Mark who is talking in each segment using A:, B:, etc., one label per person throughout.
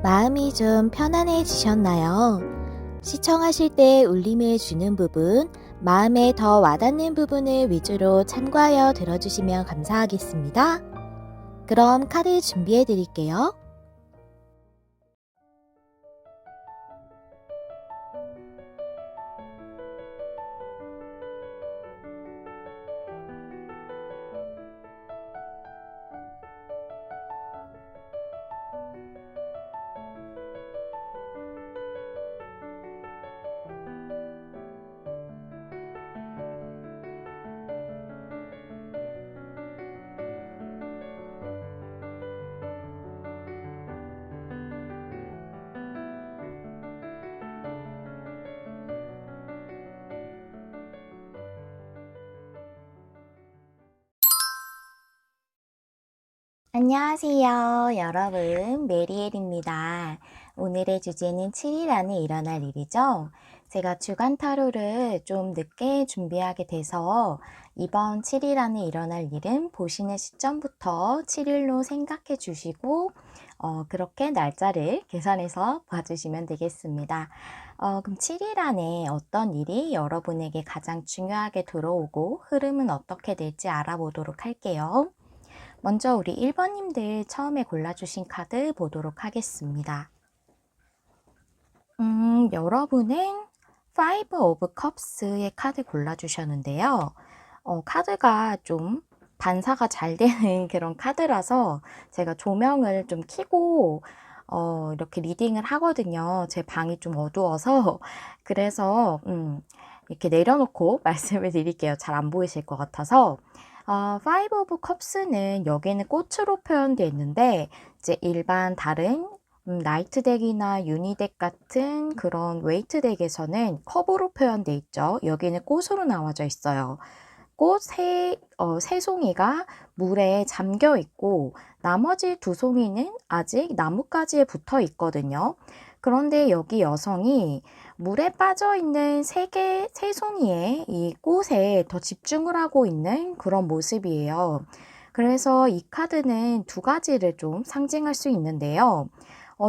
A: 마음이 좀 편안해지셨나요? 시청하실 때 울림을 주는 부분, 마음에 더 와닿는 부분을 위주로 참고하여 들어주시면 감사하겠습니다. 그럼 카드 준비해 드릴게요. 안녕하세요, 여러분. 메리엘입니다. 오늘의 주제는 7일 안에 일어날 일이죠. 제가 주간 타로를 좀 늦게 준비하게 돼서 이번 7일 안에 일어날 일은 보시는 시점부터 7일로 생각해 주시고 그렇게 날짜를 계산해서 봐주시면 되겠습니다. 그럼 7일 안에 어떤 일이 여러분에게 가장 중요하게 들어오고 흐름은 어떻게 될지 알아보도록 할게요. 먼저 우리 1번님들 처음에 골라주신 카드 보도록 하겠습니다. 여러분은 Five of Cups의 카드 골라주셨는데요. 카드가 좀 반사가 잘 되는 그런 카드라서 제가 조명을 좀 켜고 이렇게 리딩을 하거든요. 제 방이 좀 어두워서 그래서 이렇게 내려놓고 말씀을 드릴게요. 잘 안 보이실 것 같아서. Five of Cups는 여기는 꽃으로 표현되어 있는데 이제 일반 다른 나이트 덱이나 유니덱 같은 그런 웨이트 덱에서는 컵으로 표현되어 있죠. 여기는 꽃으로 나와져 있어요. 꽃 세 송이가 물에 잠겨 있고 나머지 두 송이는 아직 나뭇가지에 붙어 있거든요. 그런데 여기 여성이 물에 빠져 있는 세 송이의 이 꽃에 더 집중을 하고 있는 그런 모습이에요. 그래서 이 카드는 두 가지를 좀 상징할 수 있는데요.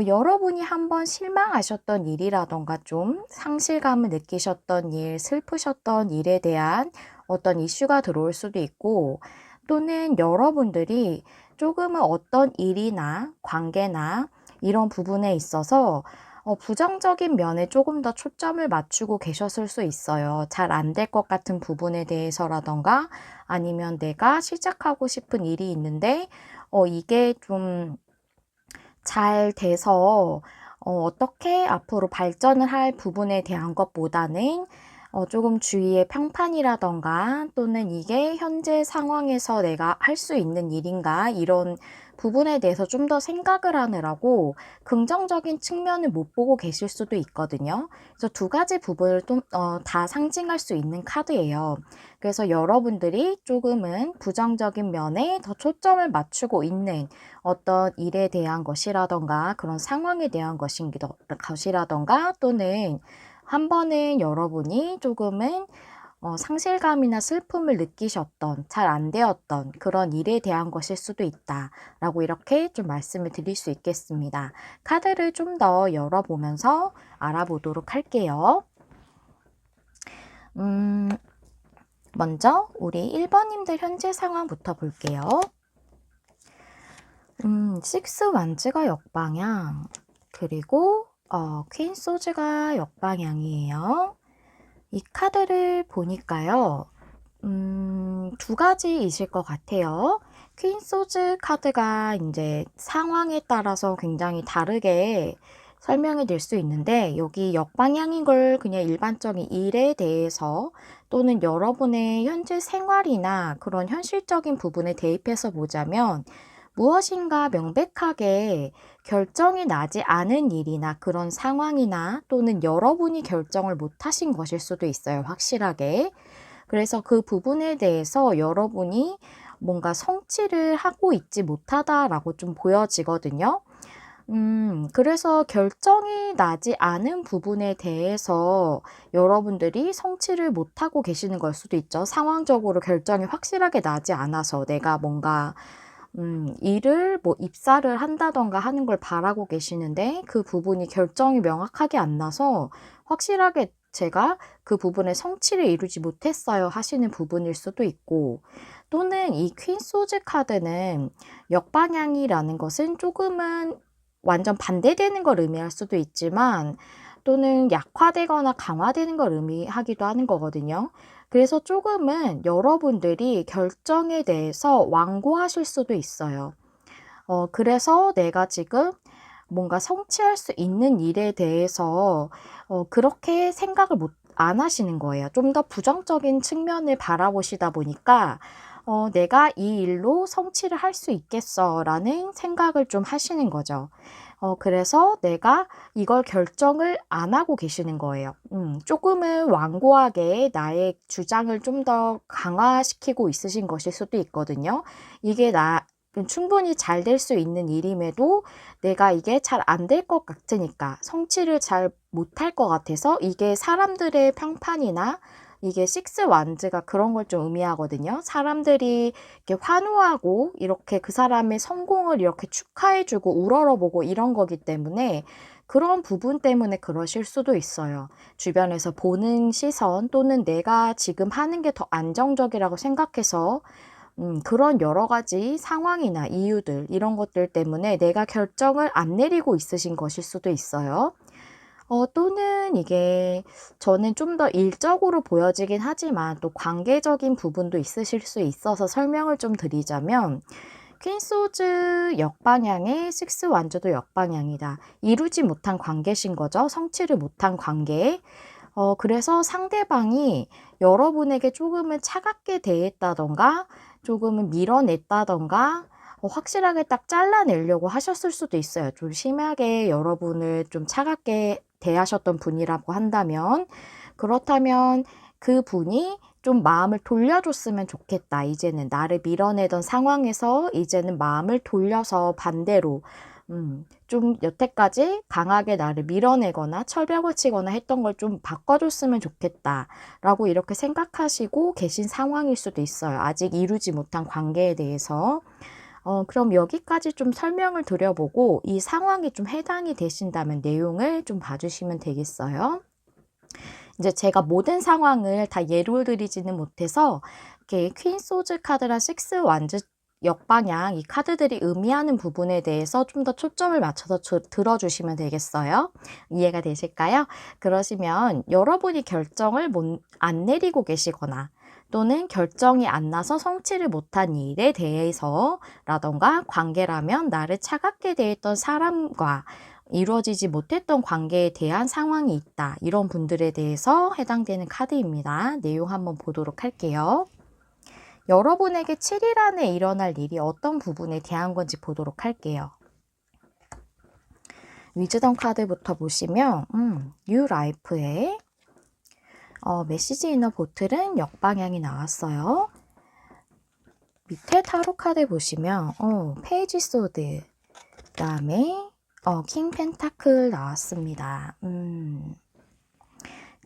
A: 여러분이 한번 실망하셨던 일이라던가 좀 상실감을 느끼셨던 일, 슬프셨던 일에 대한 어떤 이슈가 들어올 수도 있고, 또는 여러분들이 조금은 어떤 일이나 관계나 이런 부분에 있어서 부정적인 면에 조금 더 초점을 맞추고 계셨을 수 있어요. 잘 안 될 것 같은 부분에 대해서라던가 아니면 내가 시작하고 싶은 일이 있는데 이게 좀 잘 돼서 어떻게 앞으로 발전을 할 부분에 대한 것보다는 조금 주위의 평판이라던가 또는 이게 현재 상황에서 내가 할 수 있는 일인가 이런 부분에 대해서 좀 더 생각을 하느라고 긍정적인 측면을 못 보고 계실 수도 있거든요. 그래서 두 가지 부분을 좀 다 상징할 수 있는 카드예요. 그래서 여러분들이 조금은 부정적인 면에 더 초점을 맞추고 있는 어떤 일에 대한 것이라던가 그런 상황에 대한 것이라던가 또는 한 번은 여러분이 조금은 상실감이나 슬픔을 느끼셨던, 잘 안 되었던 그런 일에 대한 것일 수도 있다라고 이렇게 좀 말씀을 드릴 수 있겠습니다. 카드를 좀 더 열어보면서 알아보도록 할게요. 먼저 우리 1번님들 현재 상황부터 볼게요. 식스 완즈가 역방향, 그리고 퀸 소즈가 역방향이에요. 이 카드를 보니까요. 두 가지이실 것 같아요. 퀸 소즈 카드가 이제 상황에 따라서 굉장히 다르게 설명이 될 수 있는데 여기 역방향인 걸 그냥 일반적인 일에 대해서 또는 여러분의 현재 생활이나 그런 현실적인 부분에 대입해서 보자면 무엇인가 명백하게 결정이 나지 않은 일이나 그런 상황이나 또는 여러분이 결정을 못 하신 것일 수도 있어요. 확실하게. 그래서 그 부분에 대해서 여러분이 뭔가 성취를 하고 있지 못하다라고 좀 보여지거든요. 그래서 결정이 나지 않은 부분에 대해서 여러분들이 성취를 못하고 계시는 걸 수도 있죠. 상황적으로 결정이 확실하게 나지 않아서 내가 뭔가 일을 뭐 입사를 한다던가 하는 걸 바라고 계시는데 그 부분이 결정이 명확하게 안 나서 확실하게 제가 그 부분에 성취를 이루지 못했어요 하시는 부분일 수도 있고, 또는 이 퀸 소즈 카드는 역방향이라는 것은 조금은 완전 반대되는 걸 의미할 수도 있지만, 또는 약화되거나 강화되는 걸 의미하기도 하는 거거든요. 그래서 조금은 여러분들이 결정에 대해서 완고하실 수도 있어요. 그래서 내가 지금 뭔가 성취할 수 있는 일에 대해서 그렇게 생각을 안 하시는 거예요. 좀 더 부정적인 측면을 바라보시다 보니까 내가 이 일로 성취를 할 수 있겠어 라는 생각을 좀 하시는 거죠. 그래서 내가 이걸 결정을 안 하고 계시는 거예요. 조금은 완고하게 나의 주장을 좀 더 강화시키고 있으신 것일 수도 있거든요. 이게 충분히 잘 될 수 있는 일임에도 내가 이게 잘 안 될 것 같으니까, 성취를 잘 못할 것 같아서, 이게 사람들의 평판이나 이게 식스 완즈가 그런 걸 좀 의미하거든요. 사람들이 이렇게 환호하고 이렇게 그 사람의 성공을 이렇게 축하해주고 우러러보고 이런 거기 때문에 그런 부분 때문에 그러실 수도 있어요. 주변에서 보는 시선, 또는 내가 지금 하는 게 더 안정적이라고 생각해서 그런 여러 가지 상황이나 이유들, 이런 것들 때문에 내가 결정을 안 내리고 있으신 것일 수도 있어요. 또는 이게 저는 좀 더 일적으로 보여지긴 하지만 또 관계적인 부분도 있으실 수 있어서 설명을 좀 드리자면, 퀸 소즈 역방향의 식스 완저도 역방향이다. 이루지 못한 관계신 거죠. 성취를 못한 관계. 그래서 상대방이 여러분에게 조금은 차갑게 대했다던가 조금은 밀어냈다던가 확실하게 딱 잘라내려고 하셨을 수도 있어요. 좀 심하게 여러분을 좀 차갑게 대하셨던 분이라고 한다면, 그렇다면 그 분이 좀 마음을 돌려줬으면 좋겠다. 이제는 나를 밀어내던 상황에서 이제는 마음을 돌려서 반대로 좀 여태까지 강하게 나를 밀어내거나 철벽을 치거나 했던 걸 좀 바꿔줬으면 좋겠다 라고 이렇게 생각하시고 계신 상황일 수도 있어요. 아직 이루지 못한 관계에 대해서. 그럼 여기까지 좀 설명을 드려보고 이 상황이 좀 해당이 되신다면 내용을 좀 봐주시면 되겠어요. 이제 제가 모든 상황을 다 예로 드리지는 못해서 이렇게 퀸 소즈 카드랑 식스 완즈 역방향, 이 카드들이 의미하는 부분에 대해서 좀 더 초점을 맞춰서 들어주시면 되겠어요. 이해가 되실까요? 그러시면 여러분이 결정을 안 내리고 계시거나 또는 결정이 안 나서 성취를 못한 일에 대해서라던가, 관계라면 나를 차갑게 대했던 사람과 이루어지지 못했던 관계에 대한 상황이 있다. 이런 분들에 대해서 해당되는 카드입니다. 내용 한번 보도록 할게요. 여러분에게 7일 안에 일어날 일이 어떤 부분에 대한 건지 보도록 할게요. 위즈덤 카드부터 보시면 뉴 라이프의 메시지 이너 보틀은 역방향이 나왔어요. 밑에 타로 카드 보시면 페이지 소드, 그 다음에 킹 펜타클 나왔습니다.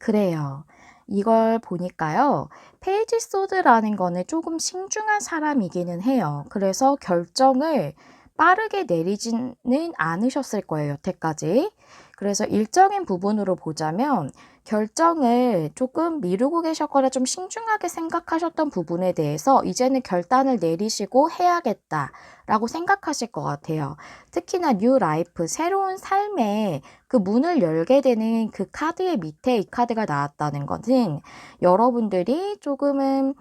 A: 그래요. 이걸 보니까요, 페이지 소드라는 거는 조금 신중한 사람이기는 해요. 그래서 결정을 빠르게 내리지는 않으셨을 거예요, 여태까지. 그래서 일적인 부분으로 보자면 결정을 조금 미루고 계셨거나 좀 신중하게 생각하셨던 부분에 대해서 이제는 결단을 내리시고 해야겠다라고 생각하실 것 같아요. 특히나 뉴 라이프, 새로운 삶에 그 문을 열게 되는 그 카드의 밑에 이 카드가 나왔다는 것은 여러분들이 조금은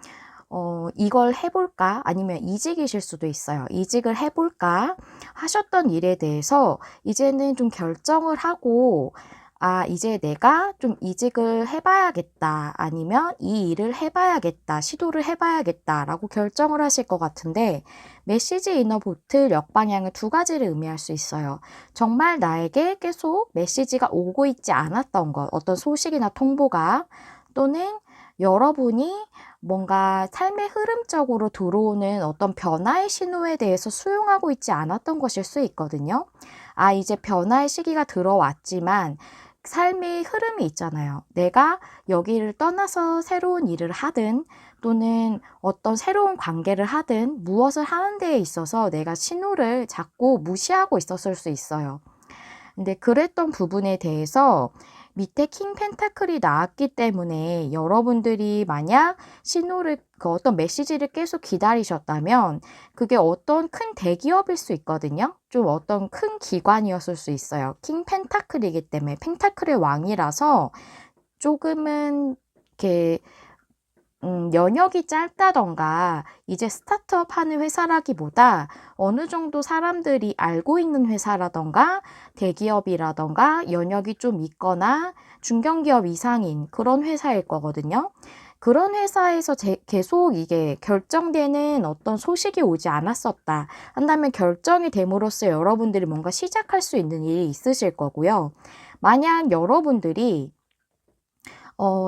A: 이걸 해볼까? 아니면 이직이실 수도 있어요. 이직을 해볼까? 하셨던 일에 대해서 이제는 좀 결정을 하고, 이제 내가 좀 이직을 해봐야겠다. 아니면 이 일을 해봐야겠다. 시도를 해봐야겠다. 라고 결정을 하실 것 같은데, 메시지 이너 보틀 역방향을 두 가지를 의미할 수 있어요. 정말 나에게 계속 메시지가 오고 있지 않았던 것, 어떤 소식이나 통보가, 또는 여러분이 뭔가 삶의 흐름적으로 들어오는 어떤 변화의 신호에 대해서 수용하고 있지 않았던 것일 수 있거든요. 이제 변화의 시기가 들어왔지만 삶의 흐름이 있잖아요. 내가 여기를 떠나서 새로운 일을 하든 또는 어떤 새로운 관계를 하든 무엇을 하는 데에 있어서 내가 신호를 자꾸 무시하고 있었을 수 있어요. 근데 그랬던 부분에 대해서 밑에 킹 펜타클이 나왔기 때문에 여러분들이 만약 신호를 그 어떤 메시지를 계속 기다리셨다면 그게 어떤 큰 대기업일 수 있거든요. 좀 어떤 큰 기관이었을 수 있어요. 킹 펜타클이기 때문에 펜타클의 왕이라서 조금은 이렇게 연역이 짧다던가 이제 스타트업 하는 회사라기보다 어느 정도 사람들이 알고 있는 회사라던가 대기업이라던가 연역이 좀 있거나 중견기업 이상인 그런 회사일 거거든요. 그런 회사에서 계속 이게 결정되는 어떤 소식이 오지 않았었다 한다면 결정이 됨으로써 여러분들이 뭔가 시작할 수 있는 일이 있으실 거고요. 만약 여러분들이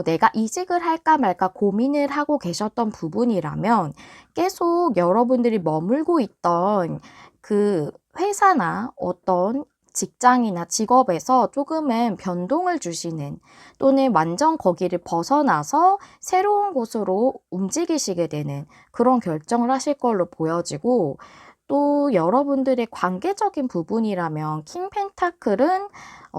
A: 내가 이직을 할까 말까 고민을 하고 계셨던 부분이라면 계속 여러분들이 머물고 있던 그 회사나 어떤 직장이나 직업에서 조금은 변동을 주시는 또는 완전 거기를 벗어나서 새로운 곳으로 움직이시게 되는 그런 결정을 하실 걸로 보여지고 또 여러분들의 관계적인 부분이라면 킹 펜타클은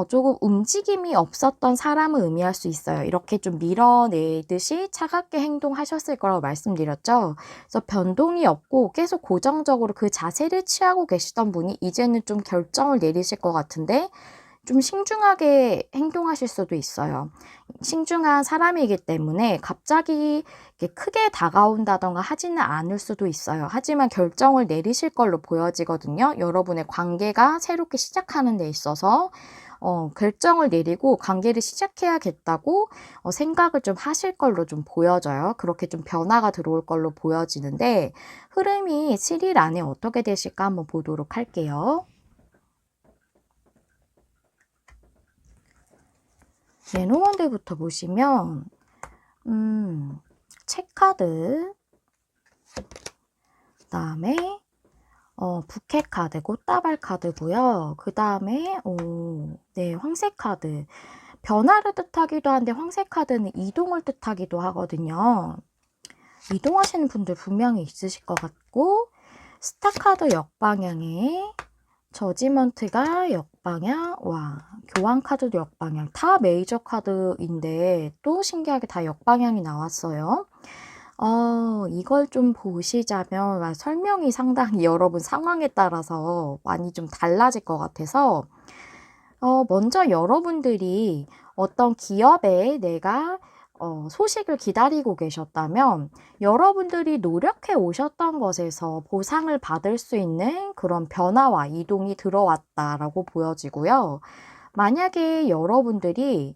A: 조금 움직임이 없었던 사람을 의미할 수 있어요. 이렇게 좀 밀어내듯이 차갑게 행동하셨을 거라고 말씀드렸죠. 그래서 변동이 없고 계속 고정적으로 그 자세를 취하고 계시던 분이 이제는 좀 결정을 내리실 것 같은데 좀 신중하게 행동하실 수도 있어요. 신중한 사람이기 때문에 갑자기 크게 다가온다던가 하지는 않을 수도 있어요. 하지만 결정을 내리실 걸로 보여지거든요. 여러분의 관계가 새롭게 시작하는 데 있어서 결정을 내리고 관계를 시작해야겠다고 생각을 좀 하실 걸로 좀 보여져요. 그렇게 좀 변화가 들어올 걸로 보여지는데 흐름이 7일 안에 어떻게 되실까 한번 보도록 할게요. 레노먼드부터 보시면 책카드 그 다음에 부케 카드, 꽃다발 카드고요. 그 다음에 네, 황색 카드. 변화를 뜻하기도 한데 황색 카드는 이동을 뜻하기도 하거든요. 이동하시는 분들 분명히 있으실 것 같고 스타 카드 역방향에 저지먼트가 역방향, 와, 교환 카드도 역방향. 다 메이저 카드인데 또 신기하게 다 역방향이 나왔어요. 이걸 좀 보시자면 설명이 상당히 여러분 상황에 따라서 많이 좀 달라질 것 같아서 먼저 여러분들이 어떤 기업에 내가 소식을 기다리고 계셨다면 여러분들이 노력해 오셨던 것에서 보상을 받을 수 있는 그런 변화와 이동이 들어왔다라고 보여지고요. 만약에 여러분들이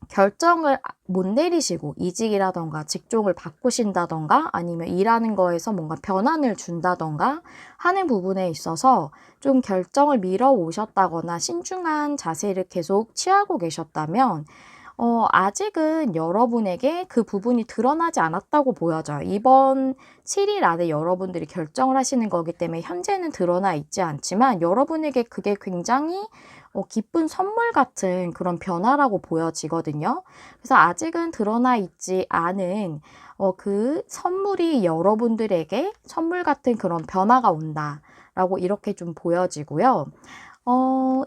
A: 결정을 못 내리시고 이직이라던가 직종을 바꾸신다던가 아니면 일하는 거에서 뭔가 변환을 준다던가 하는 부분에 있어서 좀 결정을 미뤄 오셨다거나 신중한 자세를 계속 취하고 계셨다면 아직은 여러분에게 그 부분이 드러나지 않았다고 보여져요. 이번 7일 안에 여러분들이 결정을 하시는 거기 때문에 현재는 드러나 있지 않지만 여러분에게 그게 굉장히 기쁜 선물 같은 그런 변화라고 보여지거든요. 그래서 아직은 드러나 있지 않은 그 선물이 여러분들에게 선물 같은 그런 변화가 온다라고 이렇게 좀 보여지고요.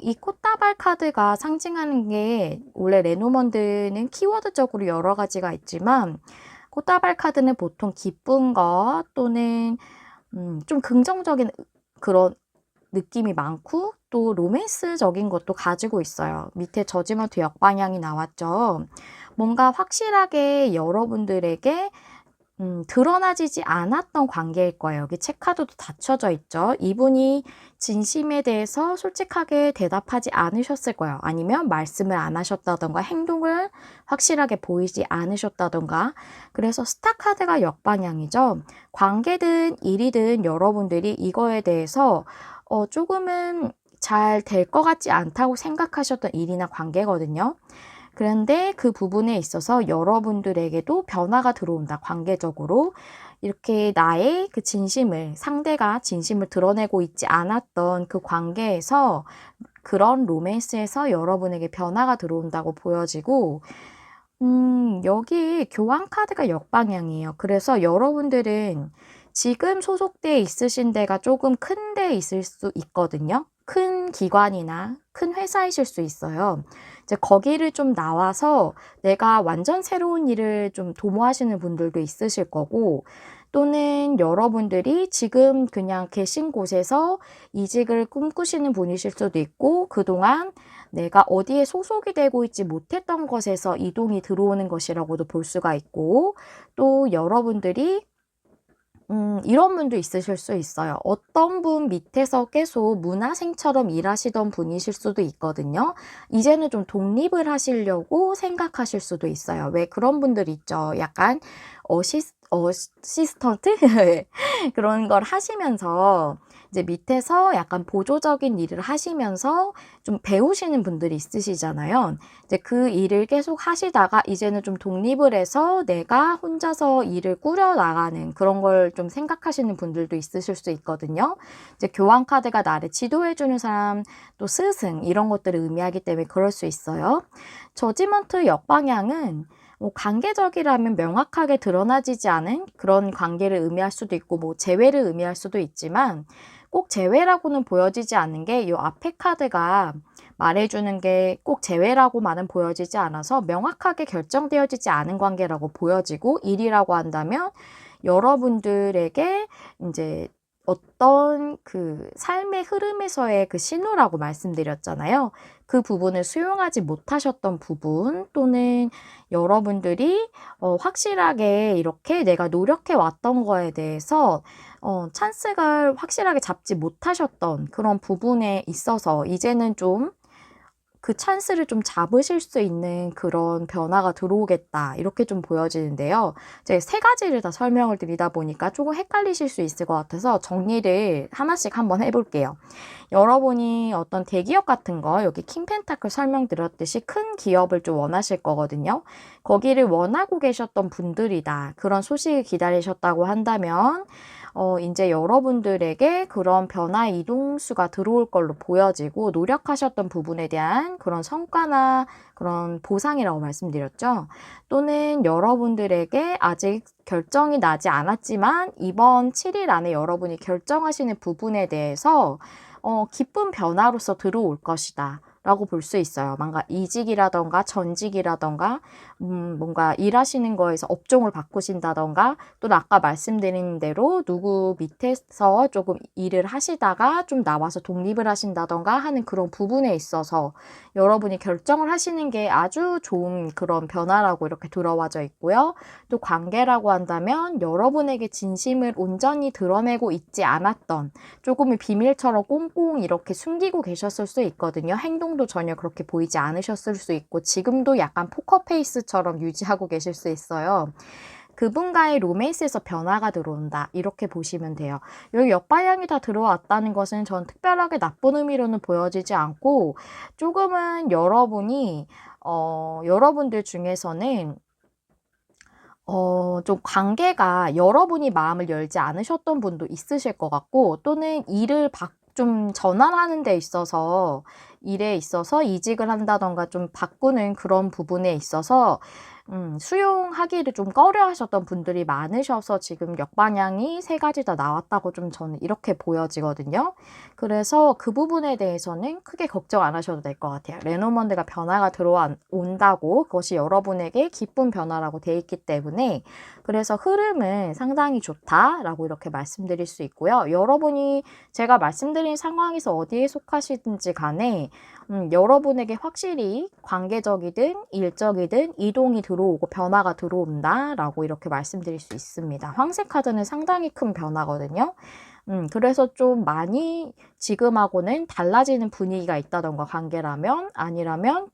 A: 이 꽃다발 카드가 상징하는 게 원래 레노먼드는 키워드적으로 여러 가지가 있지만 꽃다발 카드는 보통 기쁜 것 또는 좀 긍정적인 그런 느낌이 많고 또 로맨스적인 것도 가지고 있어요. 밑에 저지먼트 역방향이 나왔죠. 뭔가 확실하게 여러분들에게 드러나지지 않았던 관계일 거예요. 여기 체크카드도 닫혀져 있죠. 이분이 진심에 대해서 솔직하게 대답하지 않으셨을 거예요. 아니면 말씀을 안 하셨다던가 행동을 확실하게 보이지 않으셨다던가. 그래서 스타 카드가 역방향이죠. 관계든 일이든 여러분들이 이거에 대해서 조금은 잘 될 것 같지 않다고 생각하셨던 일이나 관계거든요. 그런데 그 부분에 있어서 여러분들에게도 변화가 들어온다. 관계적으로. 이렇게 나의 그 진심을, 상대가 진심을 드러내고 있지 않았던 그 관계에서 그런 로맨스에서 여러분에게 변화가 들어온다고 보여지고 여기 교환 카드가 역방향이에요. 그래서 여러분들은 지금 소속돼 있으신 데가 조금 큰 데 있을 수 있거든요. 큰 기관이나 큰 회사이실 수 있어요. 이제 거기를 좀 나와서 내가 완전 새로운 일을 좀 도모하시는 분들도 있으실 거고, 또는 여러분들이 지금 그냥 계신 곳에서 이직을 꿈꾸시는 분이실 수도 있고, 그동안 내가 어디에 소속이 되고 있지 못했던 것에서 이동이 들어오는 것이라고도 볼 수가 있고, 또 여러분들이 이런 분도 있으실 수 있어요. 어떤 분 밑에서 계속 문화생처럼 일하시던 분이실 수도 있거든요. 이제는 좀 독립을 하시려고 생각하실 수도 있어요. 왜 그런 분들 있죠. 약간 어시스턴트? 그런 걸 하시면서 이제 밑에서 약간 보조적인 일을 하시면서 좀 배우시는 분들이 있으시잖아요. 이제 그 일을 계속 하시다가 이제는 좀 독립을 해서 내가 혼자서 일을 꾸려 나가는 그런 걸 좀 생각하시는 분들도 있으실 수 있거든요. 이제 교환 카드가 나를 지도해주는 사람, 또 스승 이런 것들을 의미하기 때문에 그럴 수 있어요. 저지먼트 역방향은 뭐 관계적이라면 명확하게 드러나지지 않은 그런 관계를 의미할 수도 있고, 뭐 재회를 의미할 수도 있지만, 꼭 재회라고는 보여지지 않는 게 이 앞에 카드가 말해주는 게 꼭 재회라고만은 보여지지 않아서 명확하게 결정되어지지 않은 관계라고 보여지고, 일이라고 한다면 여러분들에게 이제 어떤 그 삶의 흐름에서의 그 신호라고 말씀드렸잖아요. 그 부분을 수용하지 못하셨던 부분, 또는 여러분들이 확실하게 이렇게 내가 노력해 왔던 거에 대해서 찬스를 확실하게 잡지 못하셨던 그런 부분에 있어서 이제는 좀 그 찬스를 좀 잡으실 수 있는 그런 변화가 들어오겠다. 이렇게 좀 보여지는데요. 이제 세 가지를 다 설명을 드리다 보니까 조금 헷갈리실 수 있을 것 같아서 정리를 하나씩 한번 해볼게요. 여러분이 어떤 대기업 같은 거, 여기 킹 펜타클 설명드렸듯이 큰 기업을 좀 원하실 거거든요. 거기를 원하고 계셨던 분들이다. 그런 소식을 기다리셨다고 한다면, 이제 여러분들에게 그런 변화 이동수가 들어올 걸로 보여지고, 노력하셨던 부분에 대한 그런 성과나 그런 보상이라고 말씀드렸죠. 또는 여러분들에게 아직 결정이 나지 않았지만, 이번 7일 안에 여러분이 결정하시는 부분에 대해서 기쁜 변화로서 들어올 것이다. 라고 볼 수 있어요. 뭔가 이직이라던가 전직이라던가 뭔가 일하시는 거에서 업종을 바꾸신다던가, 또 아까 말씀드린 대로 누구 밑에서 조금 일을 하시다가 좀 나와서 독립을 하신다던가 하는 그런 부분에 있어서 여러분이 결정을 하시는 게 아주 좋은 그런 변화라고 이렇게 들어와져 있고요. 또 관계라고 한다면 여러분에게 진심을 온전히 드러내고 있지 않았던, 조금의 비밀처럼 꽁꽁 이렇게 숨기고 계셨을 수 있거든요. 행동도 전혀 그렇게 보이지 않으셨을 수 있고, 지금도 약간 포커페이스처럼 유지하고 계실 수 있어요. 그분과의 로맨스에서 변화가 들어온다. 이렇게 보시면 돼요. 여기 역방향이 다 들어왔다는 것은 전 특별하게 나쁜 의미로는 보여지지 않고, 조금은 여러분들 중에서는 좀 관계가 여러분이 마음을 열지 않으셨던 분도 있으실 것 같고, 또는 일을 좀 전환하는 데 있어서, 일에 있어서 이직을 한다던가 좀 바꾸는 그런 부분에 있어서 수용하기를 좀 꺼려 하셨던 분들이 많으셔서 지금 역방향이 세 가지 다 나왔다고 좀 저는 이렇게 보여지거든요. 그래서 그 부분에 대해서는 크게 걱정 안 하셔도 될 것 같아요. 레노먼드가 변화가 들어온다고, 그것이 여러분에게 기쁜 변화라고 돼 있기 때문에, 그래서 흐름은 상당히 좋다라고 이렇게 말씀드릴 수 있고요. 여러분이 제가 말씀드린 상황에서 어디에 속하시든지 간에 여러분에게 확실히 관계적이든 일적이든 이동이 들어오고 변화가 들어온다라고 이렇게 말씀드릴 수 있습니다. 황색 카드는 상당히 큰 변화거든요. 그래서 좀 많이 지금하고는 달라지는 분위기가 있다던가, 관계라면 아니라면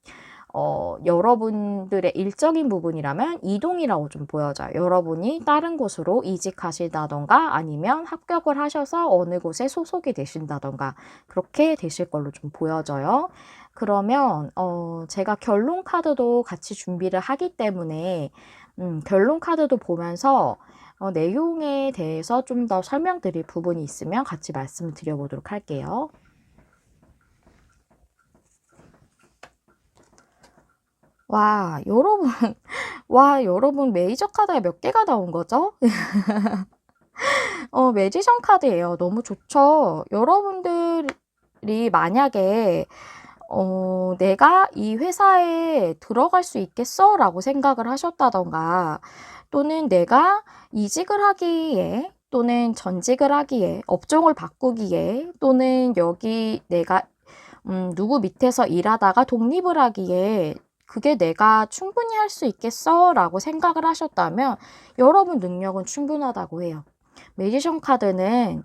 A: 여러분들의 일적인 부분이라면 이동이라고 좀 보여져요. 여러분이 다른 곳으로 이직하신다던가, 아니면 합격을 하셔서 어느 곳에 소속이 되신다던가, 그렇게 되실 걸로 좀 보여져요. 그러면 제가 결론 카드도 같이 준비를 하기 때문에 결론 카드도 보면서 내용에 대해서 좀 더 설명드릴 부분이 있으면 같이 말씀을 드려보도록 할게요. 와, 여러분 와, 여러분 메이저 카드가 몇 개가 나온 거죠? 매지션 카드예요. 너무 좋죠. 여러분들이 만약에 내가 이 회사에 들어갈 수 있겠어라고 생각을 하셨다던가, 또는 내가 이직을 하기에, 또는 전직을 하기에, 업종을 바꾸기에, 또는 여기 내가 누구 밑에서 일하다가 독립을 하기에 그게 내가 충분히 할 수 있겠어라고 생각을 하셨다면 여러분 능력은 충분하다고 해요. 매지션 카드는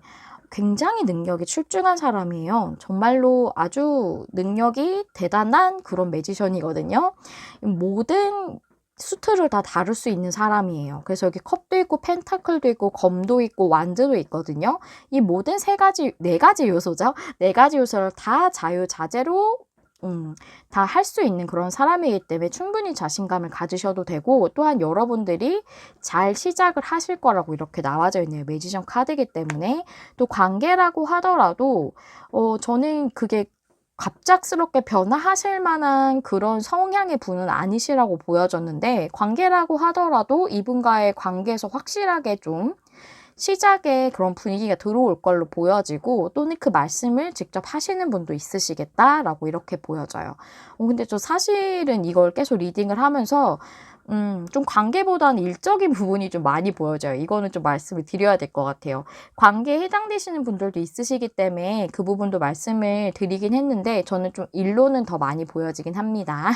A: 굉장히 능력이 출중한 사람이에요. 정말로 아주 능력이 대단한 그런 매지션이거든요. 모든 수트를 다 다룰 수 있는 사람이에요. 그래서 여기 컵도 있고 펜타클도 있고 검도 있고 완드도 있거든요. 이 모든 네 가지 요소죠. 네 가지 요소를 다 자유자재로 다 할 수 있는 그런 사람이기 때문에 충분히 자신감을 가지셔도 되고, 또한 여러분들이 잘 시작을 하실 거라고 이렇게 나와져 있네요. 매지션 카드이기 때문에. 또 관계라고 하더라도 저는 그게 갑작스럽게 변화하실 만한 그런 성향의 분은 아니시라고 보여졌는데, 관계라고 하더라도 이분과의 관계에서 확실하게 좀 시작에 그런 분위기가 들어올 걸로 보여지고, 또는 그 말씀을 직접 하시는 분도 있으시겠다라고 이렇게 보여져요. 근데 저 사실은 이걸 계속 리딩을 하면서 좀 관계보다는 일적인 부분이 좀 많이 보여져요. 이거는 좀 말씀을 드려야 될 것 같아요. 관계에 해당되시는 분들도 있으시기 때문에 그 부분도 말씀을 드리긴 했는데, 저는 좀 일로는 더 많이 보여지긴 합니다.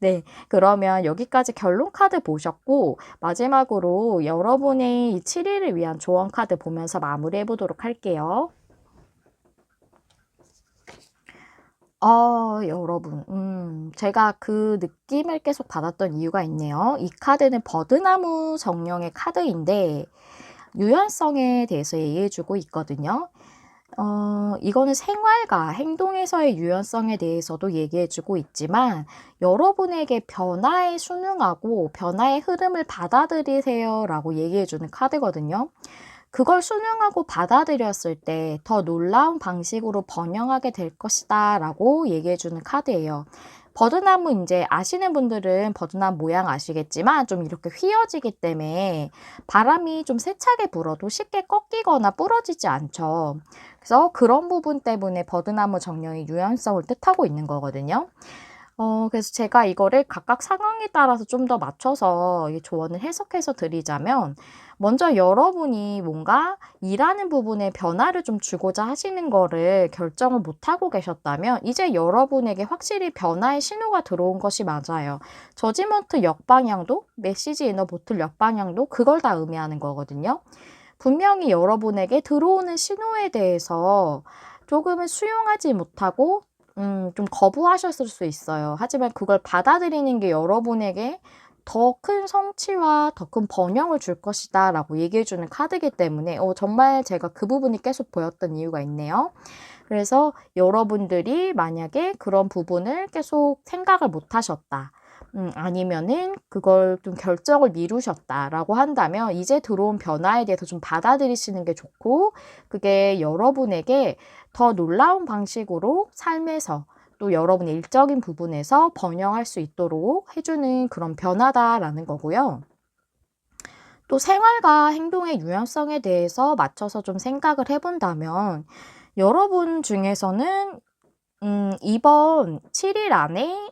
A: 네, 그러면 여기까지 결론 카드 보셨고, 마지막으로 여러분의 이 7일을 위한 조언 카드 보면서 마무리해 보도록 할게요. 여러분, 제가 그 느낌을 계속 받았던 이유가 있네요. 이 카드는 버드나무 정령의 카드인데, 유연성에 대해서 얘기해주고 있거든요. 이거는 생활과 행동에서의 유연성에 대해서도 얘기해주고 있지만, 여러분에게 변화에 순응하고 변화의 흐름을 받아들이세요 라고 얘기해주는 카드거든요. 그걸 순응하고 받아들였을 때 더 놀라운 방식으로 번영하게 될 것이다 라고 얘기해주는 카드예요. 버드나무 이제 아시는 분들은 버드나무 모양 아시겠지만 좀 이렇게 휘어지기 때문에 바람이 좀 세차게 불어도 쉽게 꺾이거나 부러지지 않죠. 그래서 그런 부분 때문에 버드나무 정령이 유연성을 뜻하고 있는 거거든요. 그래서 제가 이거를 각각 상황에 따라서 좀 더 맞춰서 이 조언을 해석해서 드리자면, 먼저 여러분이 뭔가 일하는 부분에 변화를 좀 주고자 하시는 거를 결정을 못하고 계셨다면, 이제 여러분에게 확실히 변화의 신호가 들어온 것이 맞아요. 저지먼트 역방향도, 메시지 이너 보틀 역방향도 그걸 다 의미하는 거거든요. 분명히 여러분에게 들어오는 신호에 대해서 조금은 수용하지 못하고 좀 거부하셨을 수 있어요. 하지만 그걸 받아들이는 게 여러분에게 더 큰 성취와 더 큰 번영을 줄 것이다 라고 얘기해 주는 카드이기 때문에 정말 제가 그 부분이 계속 보였던 이유가 있네요. 그래서 여러분들이 만약에 그런 부분을 계속 생각을 못 하셨다. 아니면은 그걸 좀 결정을 미루셨다라고 한다면, 이제 들어온 변화에 대해서 좀 받아들이시는 게 좋고, 그게 여러분에게 더 놀라운 방식으로 삶에서 또 여러분의 일적인 부분에서 번영할 수 있도록 해주는 그런 변화다라는 거고요. 또 생활과 행동의 유연성에 대해서 맞춰서 좀 생각을 해본다면, 여러분 중에서는 이번 7일 안에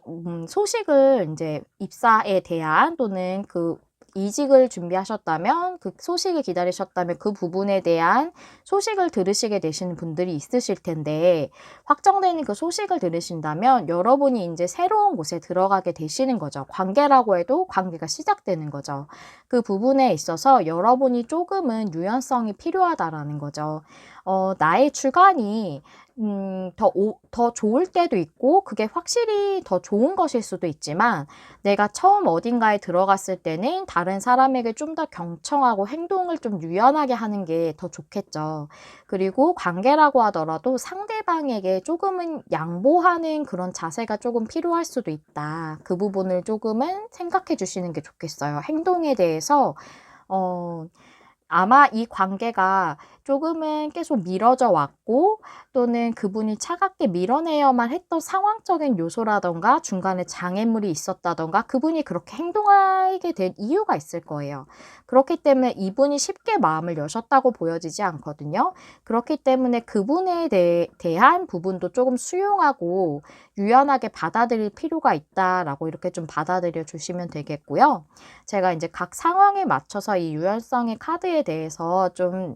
A: 소식을 이제 입사에 대한, 또는 그 이직을 준비하셨다면, 그 소식을 기다리셨다면 그 부분에 대한 소식을 들으시게 되시는 분들이 있으실 텐데, 확정되는 그 소식을 들으신다면 여러분이 이제 새로운 곳에 들어가게 되시는 거죠. 관계라고 해도 관계가 시작되는 거죠. 그 부분에 있어서 여러분이 조금은 유연성이 필요하다라는 거죠. 나의 주관이 더 좋을 때도 있고, 그게 확실히 더 좋은 것일 수도 있지만, 내가 처음 어딘가에 들어갔을 때는 다른 사람에게 좀 더 경청하고 행동을 좀 유연하게 하는 게 더 좋겠죠. 그리고 관계라고 하더라도 상대방에게 조금은 양보하는 그런 자세가 조금 필요할 수도 있다. 그 부분을 조금은 생각해 주시는 게 좋겠어요. 행동에 대해서, 어, 아마 이 관계가 조금은 계속 미뤄져 왔고, 또는 그분이 차갑게 밀어내야만 했던 상황적인 요소라든가 중간에 장애물이 있었다든가 그분이 그렇게 행동하게 된 이유가 있을 거예요. 그렇기 때문에 이분이 쉽게 마음을 여셨다고 보여지지 않거든요. 그렇기 때문에 그분에 대한 부분도 조금 수용하고 유연하게 받아들일 필요가 있다라고 이렇게 좀 받아들여 주시면 되겠고요. 제가 이제 각 상황에 맞춰서 이 유연성의 카드에 대해서 좀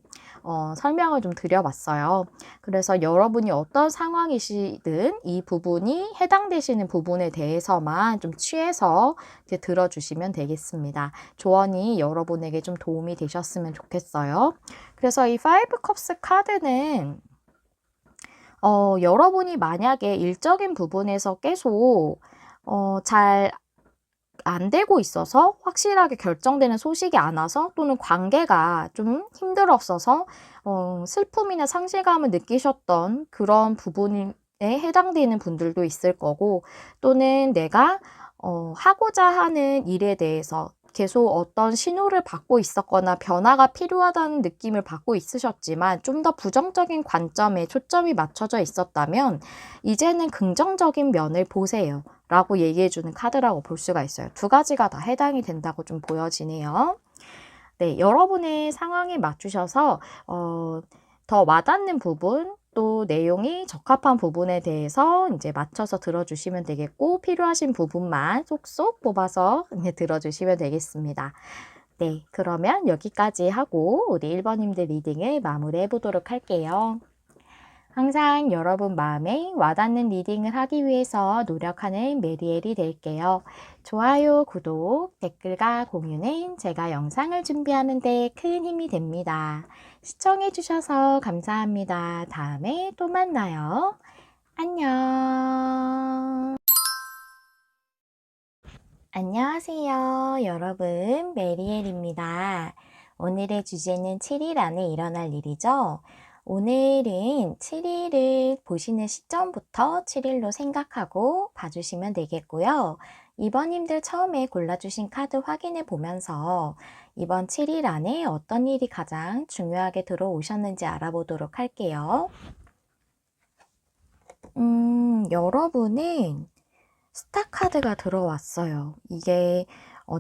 A: 설명을 좀 드려봤어요. 그래서 여러분이 어떤 상황이시든 이 부분이 해당되시는 부분에 대해서만 좀 취해서 이제 들어주시면 되겠습니다. 조언이 여러분에게 좀 도움이 되셨으면 좋겠어요. 그래서 이 파이브 컵스 카드는 여러분이 만약에 일적인 부분에서 계속 잘 안 되고 있어서 확실하게 결정되는 소식이 안 와서 또는 관계가 좀 힘들었어서 슬픔이나 상실감을 느끼셨던 그런 부분에 해당되는 분들도 있을 거고, 또는 내가 하고자 하는 일에 대해서 계속 어떤 신호를 받고 있었거나 변화가 필요하다는 느낌을 받고 있으셨지만 좀 더 부정적인 관점에 초점이 맞춰져 있었다면 이제는 긍정적인 면을 보세요 라고 얘기해 주는 카드라고 볼 수가 있어요. 두 가지가 다 해당이 된다고 좀 보여지네요. 네, 여러분의 상황에 맞추셔서 더 와닿는 부분, 또 내용이 적합한 부분에 대해서 이제 맞춰서 들어주시면 되겠고, 필요하신 부분만 쏙쏙 뽑아서 들어주시면 되겠습니다. 네, 그러면 여기까지 하고 우리 1번님들 리딩을 마무리해 보도록 할게요. 항상 여러분 마음에 와닿는 리딩을 하기 위해서 노력하는 메리엘이 될게요. 좋아요, 구독, 댓글과 공유는 제가 영상을 준비하는 데 큰 힘이 됩니다. 시청해주셔서 감사합니다. 다음에 또 만나요. 안녕. 안녕하세요, 여러분. 메리엘입니다. 오늘의 주제는 7일 안에 일어날 일이죠. 오늘은 7일을 보시는 시점부터 7일로 생각하고 봐주시면 되겠고요. 2번님들 처음에 골라주신 카드 확인해 보면서 이번 7일 안에 어떤 일이 가장 중요하게 들어오셨는지 알아보도록 할게요. 여러분은 스타 카드가 들어왔어요. 이게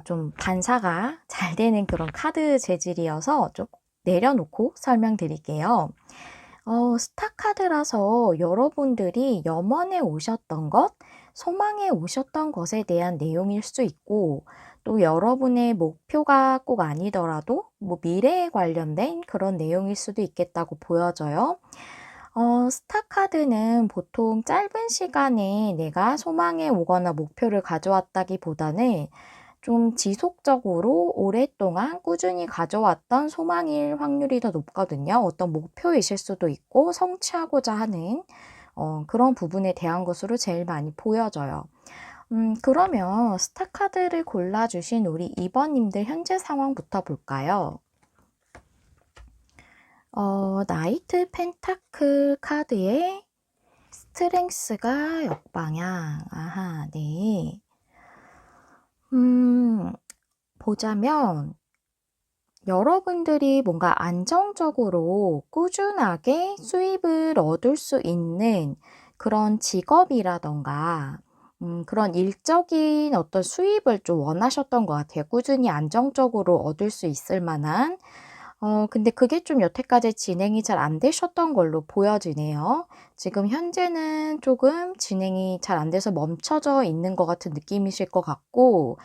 A: 좀 반사가 잘 되는 그런 카드 재질이어서 좀 내려놓고 설명드릴게요. 스타 카드라서 여러분들이 염원해 오셨던 것, 소망해 오셨던 것에 대한 내용일 수 있고, 또 여러분의 목표가 꼭 아니더라도 뭐 미래에 관련된 그런 내용일 수도 있겠다고 보여져요. 스타 카드는 보통 짧은 시간에 내가 소망해 오거나 목표를 가져왔다기보다는 좀 지속적으로 오랫동안 꾸준히 가져왔던 소망일 확률이 더 높거든요. 어떤 목표이실 수도 있고 성취하고자 하는 그런 부분에 대한 것으로 제일 많이 보여져요. 그러면 스타 카드를 골라주신 우리 2번님들 현재 상황부터 볼까요? 나이트 펜타클 카드에 스트렝스가 역방향. 아하, 네. 보자면 여러분들이 뭔가 안정적으로 꾸준하게 수입을 얻을 수 있는 그런 직업이라던가 그런 일적인 어떤 수입을 좀 원하셨던 것 같아요. 꾸준히 안정적으로 얻을 수 있을 만한. 근데 그게 좀 여태까지 진행이 잘 안 되셨던 걸로 보여지네요. 지금 현재는 조금 진행이 잘 안 돼서 멈춰져 있는 것 같은 느낌이실 것 같고,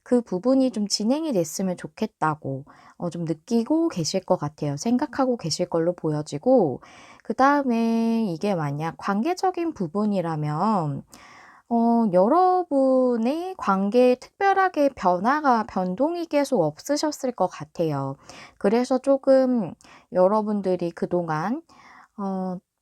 A: 그 부분이 좀 진행이 됐으면 좋겠다고 좀 느끼고 계실 것 같아요. 생각하고 계실 걸로 보여지고, 그 다음에 이게 만약 관계적인 부분이라면 여러분의 관계에 특별하게 변동이 계속 없으셨을 것 같아요. 그래서 조금 여러분들이 그동안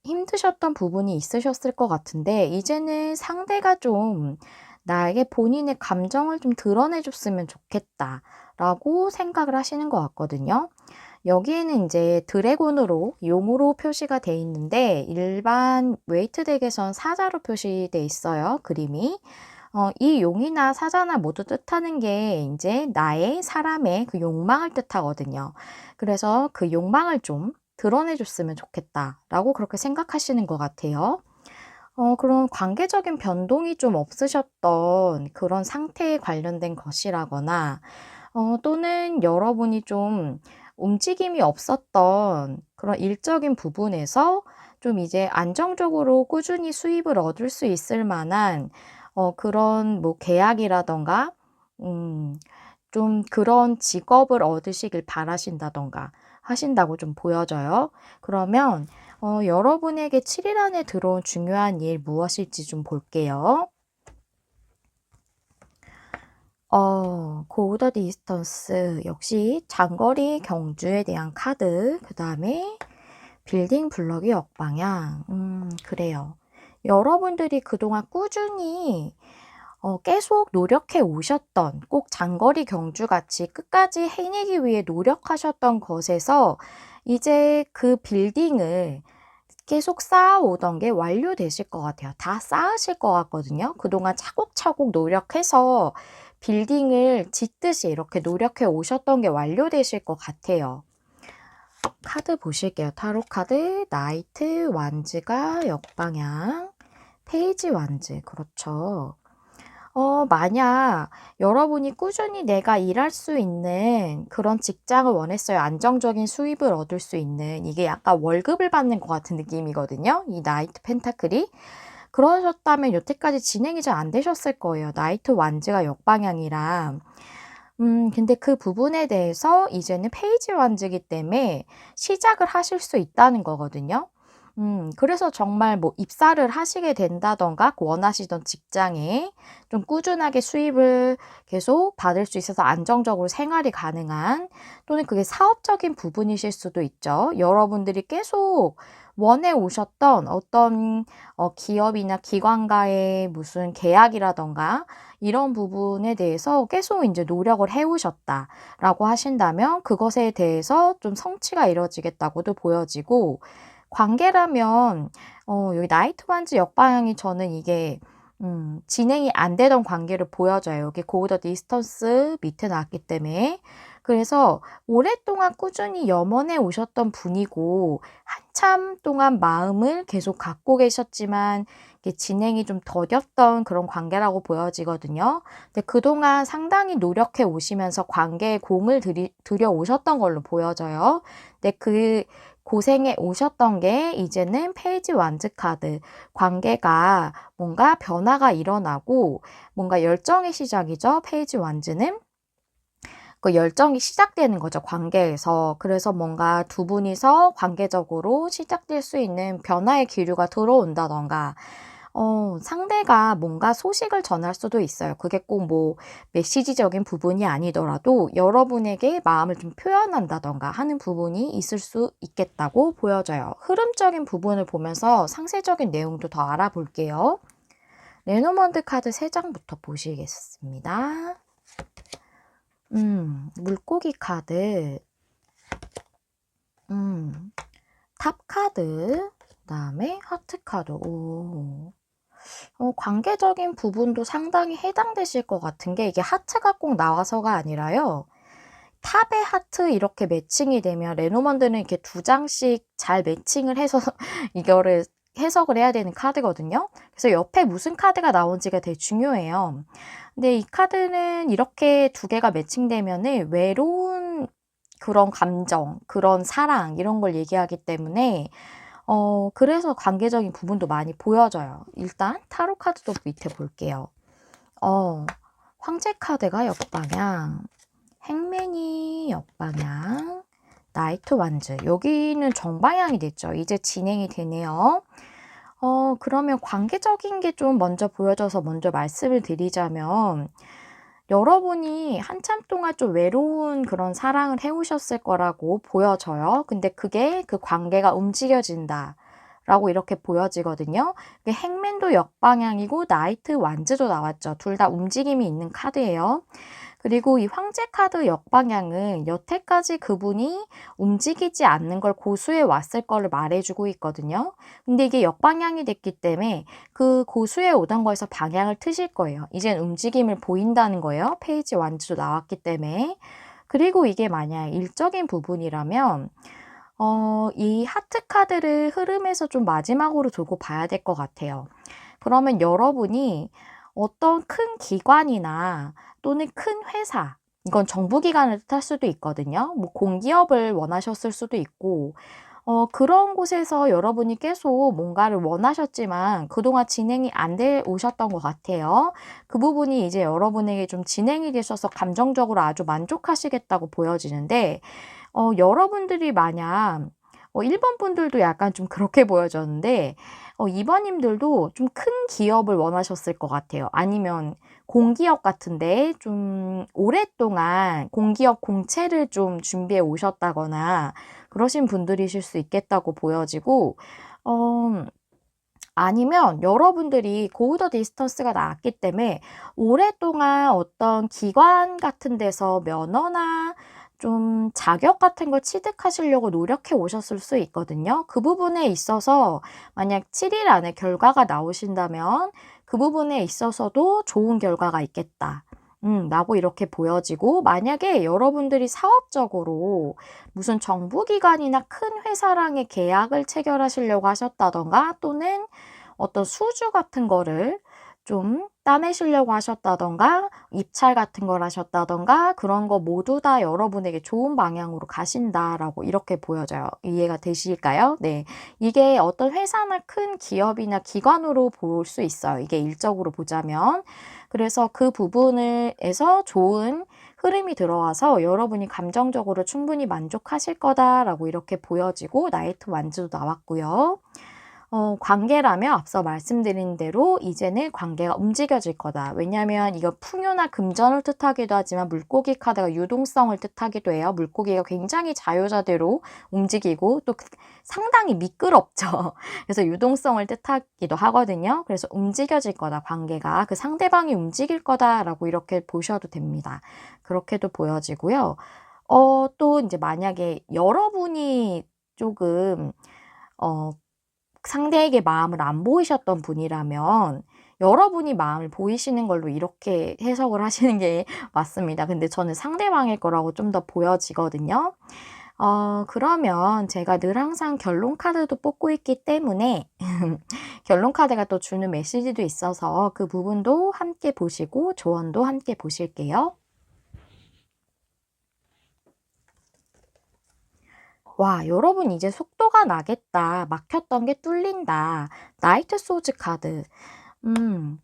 A: 힘드셨던 부분이 있으셨을 것 같은데, 이제는 상대가 좀 나에게 본인의 감정을 좀 드러내 줬으면 좋겠다라고 생각을 하시는 것 같거든요. 여기에는 이제 드래곤으로 용으로 표시가 돼 있는데 일반 웨이트 덱에선 사자로 표시돼 있어요. 그림이. 이 용이나 사자나 모두 뜻하는 게 이제 나의 사람의 그 욕망을 뜻하거든요. 그래서 그 욕망을 좀 드러내줬으면 좋겠다라고 그렇게 생각하시는 것 같아요. 그런 관계적인 변동이 좀 없으셨던 그런 상태에 관련된 것이라거나 또는 여러분이 좀 움직임이 없었던 그런 일적인 부분에서 좀 이제 안정적으로 꾸준히 수입을 얻을 수 있을 만한 그런 뭐 계약이라든가 좀 그런 직업을 얻으시길 바라신다든가 하신다고 좀 보여져요. 그러면 여러분에게 7일 안에 들어온 중요한 일 무엇일지 좀 볼게요. Go the distance 역시 장거리 경주에 대한 카드, 그다음에 빌딩 블럭이 역방향. 그래요. 여러분들이 그동안 꾸준히 계속 노력해 오셨던, 꼭 장거리 경주같이 끝까지 해내기 위해 노력하셨던 것에서 이제 그 빌딩을 계속 쌓아오던 게 완료되실 것 같아요. 다 쌓으실 것 같거든요. 그동안 차곡차곡 노력해서 빌딩을 짓듯이 이렇게 노력해 오셨던 게 완료되실 것 같아요. 카드 보실게요. 타로 카드, 나이트, 완즈가 역방향, 페이지 완즈. 그렇죠. 만약 여러분이 꾸준히 내가 일할 수 있는 그런 직장을 원했어요. 안정적인 수입을 얻을 수 있는. 이게 약간 월급을 받는 것 같은 느낌이거든요. 이 나이트 펜타클이. 그러셨다면 여태까지 진행이 잘 안 되셨을 거예요. 나이트 완즈가 역방향이라. 근데 그 부분에 대해서 이제는 페이지 완즈이기 때문에 시작을 하실 수 있다는 거거든요. 그래서 정말 뭐 입사를 하시게 된다던가 원하시던 직장에 좀 꾸준하게 수입을 계속 받을 수 있어서 안정적으로 생활이 가능한, 또는 그게 사업적인 부분이실 수도 있죠. 여러분들이 계속 원해 오셨던 어떤 기업이나 기관과의 무슨 계약이라던가 이런 부분에 대해서 계속 이제 노력을 해 오셨다라고 하신다면 그것에 대해서 좀 성취가 이루어지겠다고도 보여지고, 관계라면 여기 나이트 반즈 역방향이 저는 이게 진행이 안 되던 관계를 보여줘요. 여기 go the distance 밑에 나왔기 때문에. 그래서 오랫동안 꾸준히 염원해 오셨던 분이고 한참 동안 마음을 계속 갖고 계셨지만 이게 진행이 좀 더뎠던 그런 관계라고 보여지거든요. 근데 그동안 상당히 노력해 오시면서 관계에 공을 들여 오셨던 걸로 보여져요. 근데 그 고생해 오셨던 게 이제는 페이지 완즈 카드, 관계가 뭔가 변화가 일어나고 뭔가 열정의 시작이죠. 페이지 완즈는. 그 열정이 시작되는 거죠, 관계에서. 그래서 뭔가 두 분이서 관계적으로 시작될 수 있는 변화의 기류가 들어온다던가, 상대가 뭔가 소식을 전할 수도 있어요. 그게 꼭 뭐 메시지적인 부분이 아니더라도 여러분에게 마음을 좀 표현한다던가 하는 부분이 있을 수 있겠다고 보여져요. 흐름적인 부분을 보면서 상세적인 내용도 더 알아볼게요. 레노먼드 카드 3장부터 보시겠습니다. 물고기 카드, 탑 카드, 그다음에 하트 카드. 오. 관계적인 부분도 상당히 해당되실 것 같은 게, 이게 하트가 꼭 나와서가 아니라요. 탑에 하트 이렇게 매칭이 되면 레노먼드는 이렇게 2장씩 잘 매칭을 해서 이거를 해석을 해야 되는 카드거든요. 그래서 옆에 무슨 카드가 나온지가 되게 중요해요. 근데 이 카드는 이렇게 2개가 매칭되면은 외로운 그런 감정, 그런 사랑 이런 걸 얘기하기 때문에 그래서 관계적인 부분도 많이 보여져요. 일단 타로 카드도 밑에 볼게요. 황제 카드가 역방향, 행맨이 역방향, 나이트 완즈. 여기는 정방향이 됐죠. 이제 진행이 되네요. 그러면 관계적인 게 좀 먼저 보여져서 먼저 말씀을 드리자면, 여러분이 한참 동안 좀 외로운 그런 사랑을 해오셨을 거라고 보여져요. 근데 그게 그 관계가 움직여진다 라고 이렇게 보여지거든요. 행맨도 역방향이고 나이트 완즈도 나왔죠. 둘 다 움직임이 있는 카드예요. 그리고 이 황제 카드 역방향은 여태까지 그분이 움직이지 않는 걸 고수해 왔을 거를 말해주고 있거든요. 근데 이게 역방향이 됐기 때문에 그 고수해 오던 거에서 방향을 트실 거예요. 이젠 움직임을 보인다는 거예요. 페이지 완즈도 나왔기 때문에. 그리고 이게 만약 일적인 부분이라면 이 하트 카드를 흐름에서 좀 마지막으로 두고 봐야 될 것 같아요. 그러면 여러분이 어떤 큰 기관이나 또는 큰 회사, 이건 정부 기관을 뜻할 수도 있거든요. 뭐 공기업을 원하셨을 수도 있고, 그런 곳에서 여러분이 계속 뭔가를 원하셨지만 그동안 진행이 안 돼 오셨던 것 같아요. 그 부분이 이제 여러분에게 좀 진행이 되셔서 감정적으로 아주 만족하시겠다고 보여지는데, 여러분들이 만약 1번 분들도 약간 좀 그렇게 보여졌는데, 2번 님들도 좀 큰 기업을 원하셨을 것 같아요. 아니면 공기업 같은데 좀 오랫동안 공기업 공채를 좀 준비해 오셨다거나 그러신 분들이실 수 있겠다고 보여지고, 어 아니면 여러분들이 고 더 디스턴스가 나왔기 때문에 오랫동안 어떤 기관 같은 데서 면허나 좀 자격 같은 걸 취득하시려고 노력해 오셨을 수 있거든요. 그 부분에 있어서 만약 7일 안에 결과가 나오신다면 그 부분에 있어서도 좋은 결과가 있겠다. 라고 이렇게 보여지고, 만약에 여러분들이 사업적으로 무슨 정부기관이나 큰 회사랑의 계약을 체결하시려고 하셨다던가, 또는 어떤 수주 같은 거를 좀 따내시려고 하셨다던가, 입찰 같은 걸 하셨다던가, 그런 거 모두 다 여러분에게 좋은 방향으로 가신다라고 이렇게 보여져요. 이해가 되실까요? 네. 이게 어떤 회사나 큰 기업이나 기관으로 볼 수 있어요. 이게 일적으로 보자면. 그래서 그 부분에서 좋은 흐름이 들어와서 여러분이 감정적으로 충분히 만족하실 거다라고 이렇게 보여지고, 나이트 완즈도 나왔고요. 관계라면 앞서 말씀드린 대로 이제는 관계가 움직여질 거다. 왜냐하면 이거 풍요나 금전을 뜻하기도 하지만 물고기 카드가 유동성을 뜻하기도 해요. 물고기가 굉장히 자유자재로 움직이고 또 상당히 미끄럽죠. 그래서 유동성을 뜻하기도 하거든요. 그래서 움직여질 거다. 관계가 그 상대방이 움직일 거다라고 이렇게 보셔도 됩니다. 그렇게도 보여지고요. 또 이제 만약에 여러분이 조금 어 상대에게 마음을 안 보이셨던 분이라면 여러분이 마음을 보이시는 걸로 이렇게 해석을 하시는 게 맞습니다. 근데 저는 상대방일 거라고 좀 더 보여지거든요. 그러면 제가 늘 항상 결론 카드도 뽑고 있기 때문에 결론 카드가 또 주는 메시지도 있어서 그 부분도 함께 보시고 조언도 함께 보실게요. 와, 여러분 이제 속도가 나겠다. 막혔던 게 뚫린다. 나이트 소즈 카드. 음,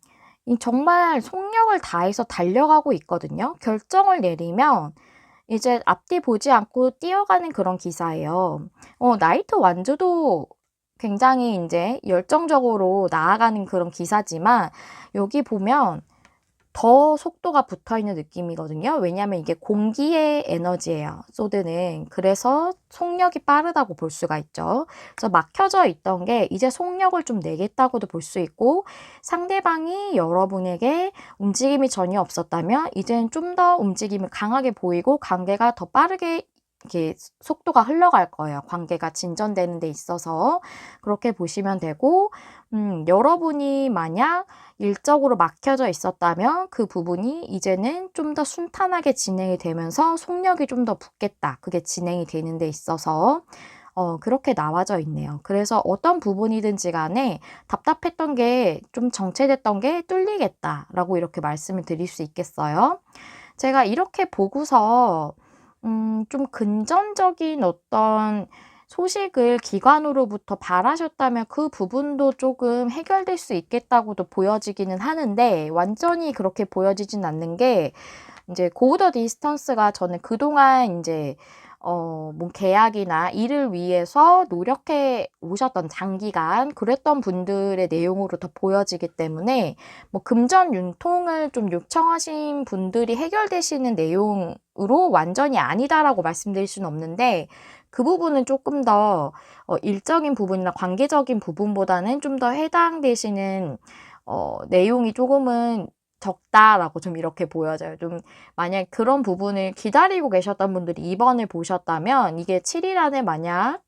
A: 이 정말 속력을 다해서 달려가고 있거든요. 결정을 내리면 이제 앞뒤 보지 않고 뛰어가는 그런 기사예요. 나이트 완주도 굉장히 이제 열정적으로 나아가는 그런 기사지만, 여기 보면 더 속도가 붙어 있는 느낌이거든요. 왜냐하면 이게 공기의 에너지예요. 소드는. 그래서 속력이 빠르다고 볼 수가 있죠. 그래서 막혀져 있던 게 이제 속력을 좀 내겠다고도 볼 수 있고, 상대방이 여러분에게 움직임이 전혀 없었다면 이제는 좀 더 움직임을 강하게 보이고 관계가 더 빠르게 이렇게 속도가 흘러갈 거예요. 관계가 진전되는 데 있어서. 그렇게 보시면 되고, 여러분이 만약 일적으로 막혀져 있었다면 그 부분이 이제는 좀 더 순탄하게 진행이 되면서 속력이 좀 더 붙겠다. 그게 진행이 되는 데 있어서 그렇게 나와져 있네요. 그래서 어떤 부분이든지 간에 답답했던 게 좀 정체됐던 게 뚫리겠다라고 이렇게 말씀을 드릴 수 있겠어요. 제가 이렇게 보고서 좀 금전적인 어떤 소식을 기관으로부터 바라셨다면 그 부분도 조금 해결될 수 있겠다고도 보여지기는 하는데, 완전히 그렇게 보여지진 않는 게, 이제 고 더 디스턴스가 저는 그동안 인제 뭐 계약이나 일을 위해서 노력해 오셨던 장기간 그랬던 분들의 내용으로 더 보여지기 때문에, 뭐 금전 융통을 좀 요청하신 분들이 해결되시는 내용으로 완전히 아니다라고 말씀드릴 수는 없는데, 그 부분은 조금 더 일적인 부분이나 관계적인 부분보다는 좀 더 해당되시는 내용이 조금은 적다라고 좀 이렇게 보여져요. 좀 만약 그런 부분을 기다리고 계셨던 분들이 2번을 보셨다면, 이게 7일 안에 만약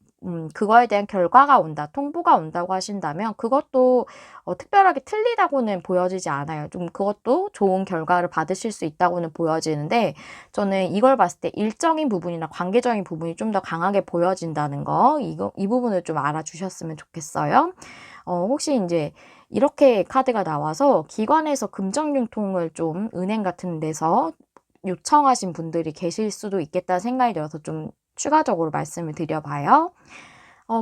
A: 그거에 대한 결과가 온다, 통보가 온다고 하신다면 그것도 특별하게 틀리다고는 보여지지 않아요. 좀 그것도 좋은 결과를 받으실 수 있다고는 보여지는데 저는 이걸 봤을 때 일적인 부분이나 관계적인 부분이 좀 더 강하게 보여진다는 거 이 부분을 좀 알아주셨으면 좋겠어요. 혹시 인제 이렇게 카드가 나와서 기관에서 금전 융통을 좀 은행 같은 데서 요청하신 분들이 계실 수도 있겠다는 생각이 들어서 좀 추가적으로 말씀을 드려 봐요.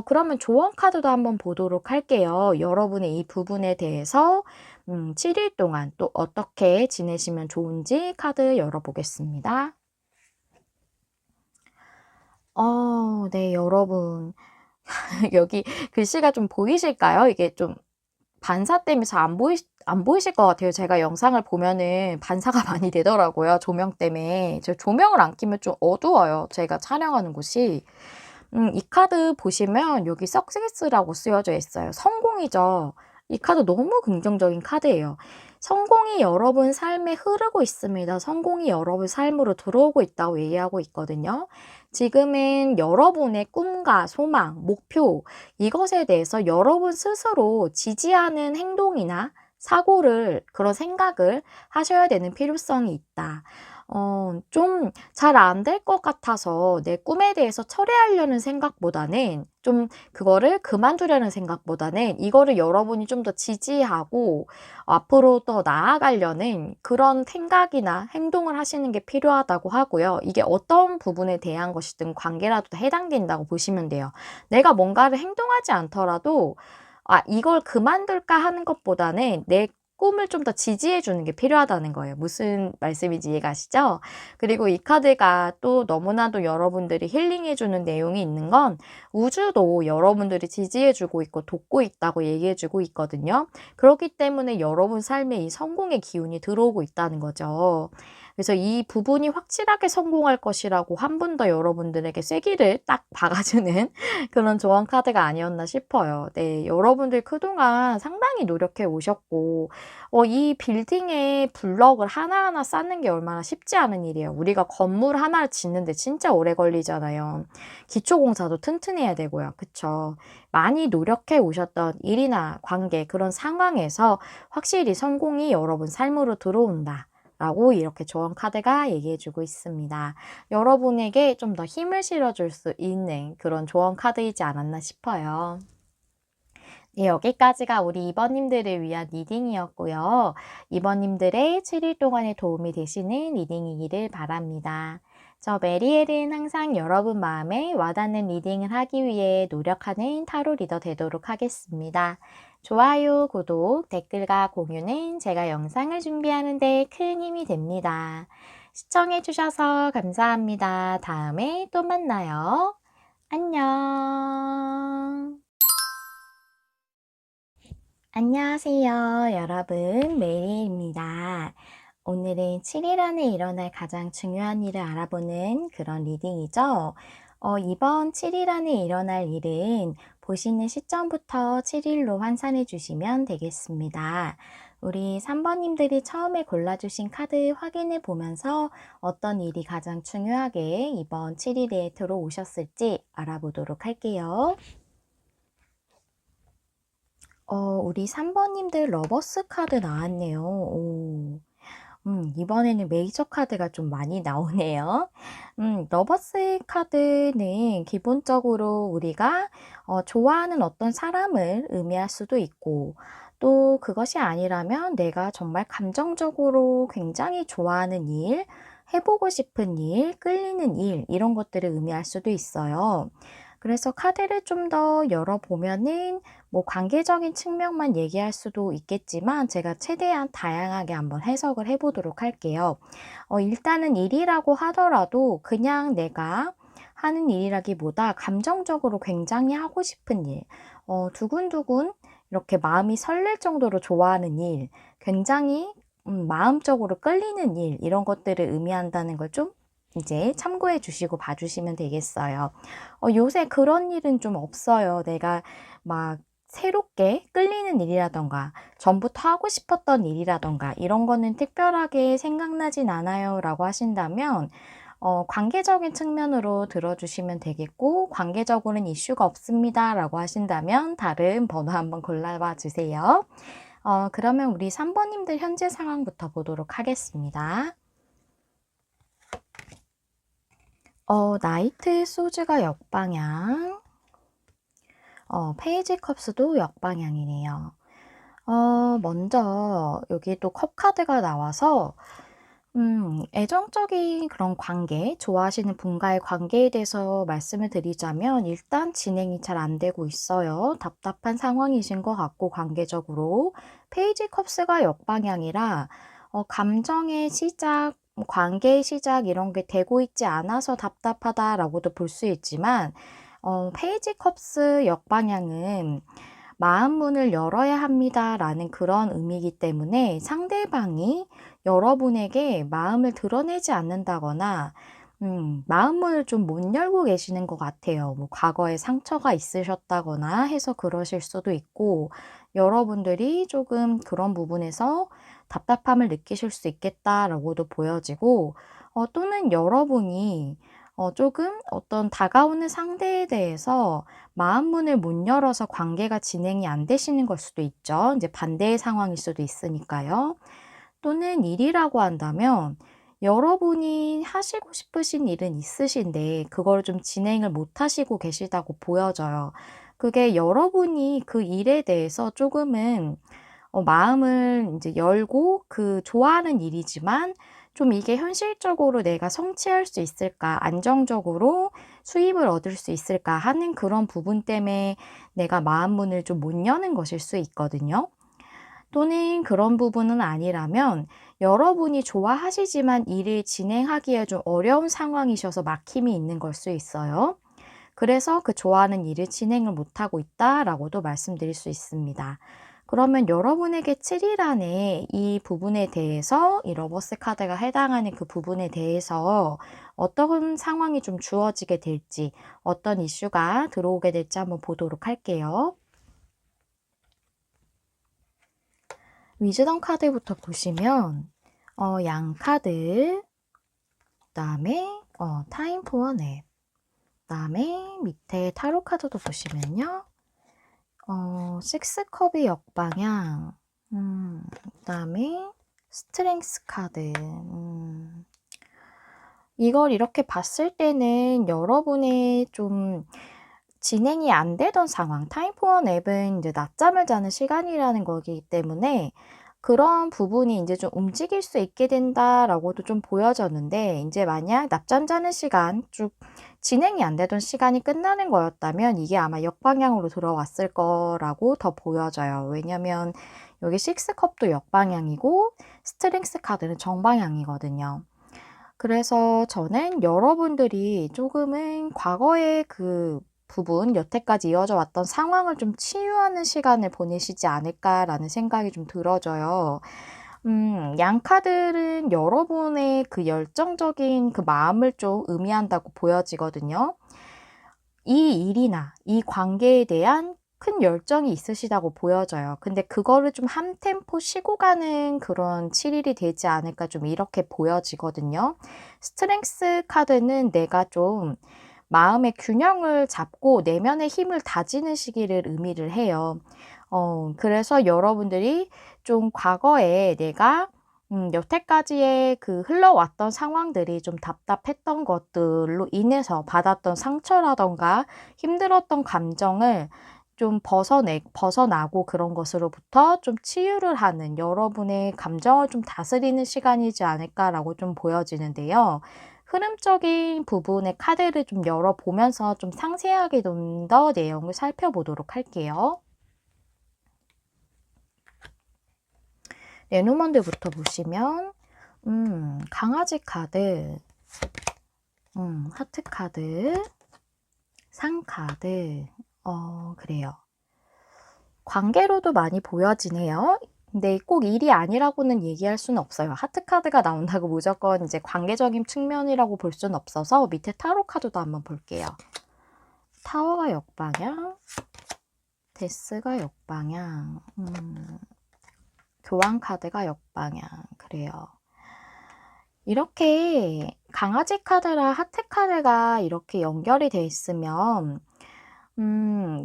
A: 그러면 조언 카드도 한번 보도록 할게요. 여러분의 이 부분에 대해서 7일 동안 또 어떻게 지내시면 좋은지 카드 열어 보겠습니다. 네, 여러분. 여기 글씨가 좀 보이실까요? 이게 좀 반사 때문에 잘 안 보이실 것 같아요. 제가 영상을 보면은 반사가 많이 되더라고요, 조명 때문에. 제가 조명을 안 켜면 좀 어두워요, 제가 촬영하는 곳이. 이 카드 보시면 여기 석세스라고 쓰여져 있어요. 성공이죠. 이 카드 너무 긍정적인 카드예요. 성공이 여러분 삶에 흐르고 있습니다. 성공이 여러분 삶으로 들어오고 있다고 얘기하고 있거든요. 지금은 여러분의 꿈과 소망, 목표, 이것에 대해서 여러분 스스로 지지하는 행동이나 사고를, 그런 생각을 하셔야 되는 필요성이 있다. 좀 잘 안 될 것 같아서 내 꿈에 대해서 철회하려는 생각보다는, 좀 그거를 그만두려는 생각보다는 이거를 여러분이 좀 더 지지하고 앞으로 더 나아가려는 그런 생각이나 행동을 하시는 게 필요하다고 하고요. 이게 어떤 부분에 대한 것이든 관계라도 다 해당된다고 보시면 돼요. 내가 뭔가를 행동하지 않더라도 이걸 그만둘까 하는 것보다는 내 꿈을 좀 더 지지해 주는 게 필요하다는 거예요. 무슨 말씀인지 이해가시죠? 그리고 이 카드가 또 너무나도 여러분들이 힐링해 주는 내용이 있는 건 우주도 여러분들이 지지해 주고 있고 돕고 있다고 얘기해 주고 있거든요. 그렇기 때문에 여러분 삶에 이 성공의 기운이 들어오고 있다는 거죠. 그래서 이 부분이 확실하게 성공할 것이라고 한 번 더 여러분들에게 쐐기를 딱 박아주는 그런 조언 카드가 아니었나 싶어요. 네, 여러분들 그동안 상당히 노력해 오셨고 이 빌딩에 블럭을 하나하나 쌓는 게 얼마나 쉽지 않은 일이에요. 우리가 건물 하나를 짓는데 진짜 오래 걸리잖아요. 기초공사도 튼튼해야 되고요. 그쵸? 많이 노력해 오셨던 일이나 관계, 그런 상황에서 확실히 성공이 여러분 삶으로 들어온다 라고 이렇게 조언 카드가 얘기해 주고 있습니다. 여러분에게 좀 더 힘을 실어줄 수 있는 그런 조언 카드이지 않았나 싶어요. 네, 여기까지가 우리 2번님들을 위한 리딩이었고요. 2번님들의 7일 동안의 도움이 되시는 리딩이기를 바랍니다. 저 메리엘은 항상 여러분 마음에 와닿는 리딩을 하기 위해 노력하는 타로 리더 되도록 하겠습니다. 좋아요, 구독, 댓글과 공유는 제가 영상을 준비하는 데 큰 힘이 됩니다. 시청해주셔서 감사합니다. 다음에 또 만나요. 안녕. 안녕하세요, 여러분. 메리입니다. 오늘은 7일 안에 일어날 가장 중요한 일을 알아보는 그런 리딩이죠. 이번 7일 안에 일어날 일은 보시는 시점부터 7일로 환산해 주시면 되겠습니다. 우리 3번님들이 처음에 골라주신 카드 확인해 보면서 어떤 일이 가장 중요하게 이번 7일에 들어오셨을지 알아보도록 할게요. 우리 3번님들 러버스 카드 나왔네요. 오. 이번에는 메이저 카드가 좀 많이 나오네요. 러버스 카드는 기본적으로 우리가 좋아하는 어떤 사람을 의미할 수도 있고, 또 그것이 아니라면 내가 정말 감정적으로 굉장히 좋아하는 일, 해보고 싶은 일, 끌리는 일, 이런 것들을 의미할 수도 있어요. 그래서 카드를 좀 더 열어보면은 뭐 관계적인 측면만 얘기할 수도 있겠지만 제가 최대한 다양하게 한번 해석을 해보도록 할게요. 일단은 일이라고 하더라도 그냥 내가 하는 일이라기보다 감정적으로 굉장히 하고 싶은 일, 두근두근 이렇게 마음이 설렐 정도로 좋아하는 일, 굉장히 마음적으로 끌리는 일, 이런 것들을 의미한다는 걸 좀 이제 참고해 주시고 봐주시면 되겠어요. 요새 그런 일은 좀 없어요. 내가 막 새롭게 끌리는 일이라던가 전부터 하고 싶었던 일이라던가 이런 거는 특별하게 생각나진 않아요 라고 하신다면 관계적인 측면으로 들어주시면 되겠고, 관계적으로는 이슈가 없습니다 라고 하신다면 다른 번호 한번 골라봐 주세요. 그러면 우리 3번님들 현재 상황부터 보도록 하겠습니다. 나이트 소즈가 역방향, 페이지 컵스도 역방향이네요. 먼저 여기 또 컵 카드가 나와서 애정적인 그런 관계, 좋아하시는 분과의 관계에 대해서 말씀을 드리자면 일단 진행이 잘 안 되고 있어요. 답답한 상황이신 것 같고 관계적으로. 페이지 컵스가 역방향이라 감정의 시작, 관계의 시작 이런 게 되고 있지 않아서 답답하다라고도 볼 수 있지만 페이지 컵스 역방향은 마음 문을 열어야 합니다라는 그런 의미이기 때문에 상대방이 여러분에게 마음을 드러내지 않는다거나 마음 문을 좀 못 열고 계시는 것 같아요. 뭐 과거에 상처가 있으셨다거나 해서 그러실 수도 있고 여러분들이 조금 그런 부분에서 답답함을 느끼실 수 있겠다라고도 보여지고 또는 여러분이 조금 어떤 다가오는 상대에 대해서 마음 문을 못 열어서 관계가 진행이 안 되시는 걸 수도 있죠. 이제 반대의 상황일 수도 있으니까요. 또는 일이라고 한다면 여러분이 하시고 싶으신 일은 있으신데 그걸 좀 진행을 못 하시고 계시다고 보여져요. 그게 여러분이 그 일에 대해서 조금은 마음을 이제 열고 그 좋아하는 일이지만 좀 이게 현실적으로 내가 성취할 수 있을까, 안정적으로 수입을 얻을 수 있을까 하는 그런 부분 때문에 내가 마음 문을 좀 못 여는 것일 수 있거든요. 또는 그런 부분은 아니라면 여러분이 좋아하시지만 일을 진행하기에 좀 어려운 상황이셔서 막힘이 있는 걸 수 있어요. 그래서 그 좋아하는 일을 진행을 못하고 있다라고도 말씀드릴 수 있습니다. 그러면 여러분에게 7일 안에 이 부분에 대해서 이 러버스 카드가 해당하는 그 부분에 대해서 어떤 상황이 좀 주어지게 될지 어떤 이슈가 들어오게 될지 한번 보도록 할게요. 위즈덤 카드부터 보시면 양 카드, 그다음에 타임 포어 냅, 그다음에 밑에 타로 카드도 보시면요. 식스컵이 역방향, 그다음에 스트렝스 카드. 이걸 이렇게 봤을 때는 여러분의 좀 진행이 안 되던 상황, 타임 포어 냅은 이제 낮잠을 자는 시간이라는 거기 때문에 그런 부분이 이제 좀 움직일 수 있게 된다라고도 좀 보여졌는데 이제 만약 낮잠 자는 시간 쭉 진행이 안 되던 시간이 끝나는 거였다면 이게 아마 역방향으로 들어왔을 거라고 더 보여져요. 왜냐면 여기 식스컵도 역방향이고 스트렝스 카드는 정방향이거든요. 그래서 저는 여러분들이 조금은 과거의 그 부분, 여태까지 이어져 왔던 상황을 좀 치유하는 시간을 보내시지 않을까라는 생각이 좀 들어져요. 양 카드는 여러분의 그 열정적인 그 마음을 좀 의미한다고 보여지거든요. 이 일이나 이 관계에 대한 큰 열정이 있으시다고 보여져요. 근데 그거를 좀 한 템포 쉬고 가는 그런 7일이 되지 않을까 좀 이렇게 보여지거든요. 스트렝스 카드는 내가 좀 마음의 균형을 잡고 내면의 힘을 다지는 시기를 의미를 해요. 그래서 여러분들이 좀 과거에 내가 여태까지의 그 흘러왔던 상황들이 좀 답답했던 것들로 인해서 받았던 상처라던가 힘들었던 감정을 좀 벗어나고 그런 것으로부터 좀 치유를 하는 여러분의 감정을 좀 다스리는 시간이지 않을까라고 좀 보여지는데요. 흐름적인 부분의 카드를 좀 열어보면서 좀 상세하게 좀 더 내용을 살펴보도록 할게요. 레노먼드부터 보시면 강아지 카드, 하트 카드, 상 카드, 그래요. 관계로도 많이 보여지네요. 근데 꼭 일이 아니라고는 얘기할 수는 없어요. 하트 카드가 나온다고 무조건 이제 관계적인 측면이라고 볼 수는 없어서 밑에 타로 카드도 한번 볼게요. 타워가 역방향, 데스가 역방향, 교황 카드가 역방향. 그래요. 이렇게 강아지 카드랑 하트 카드가 이렇게 연결이 돼 있으면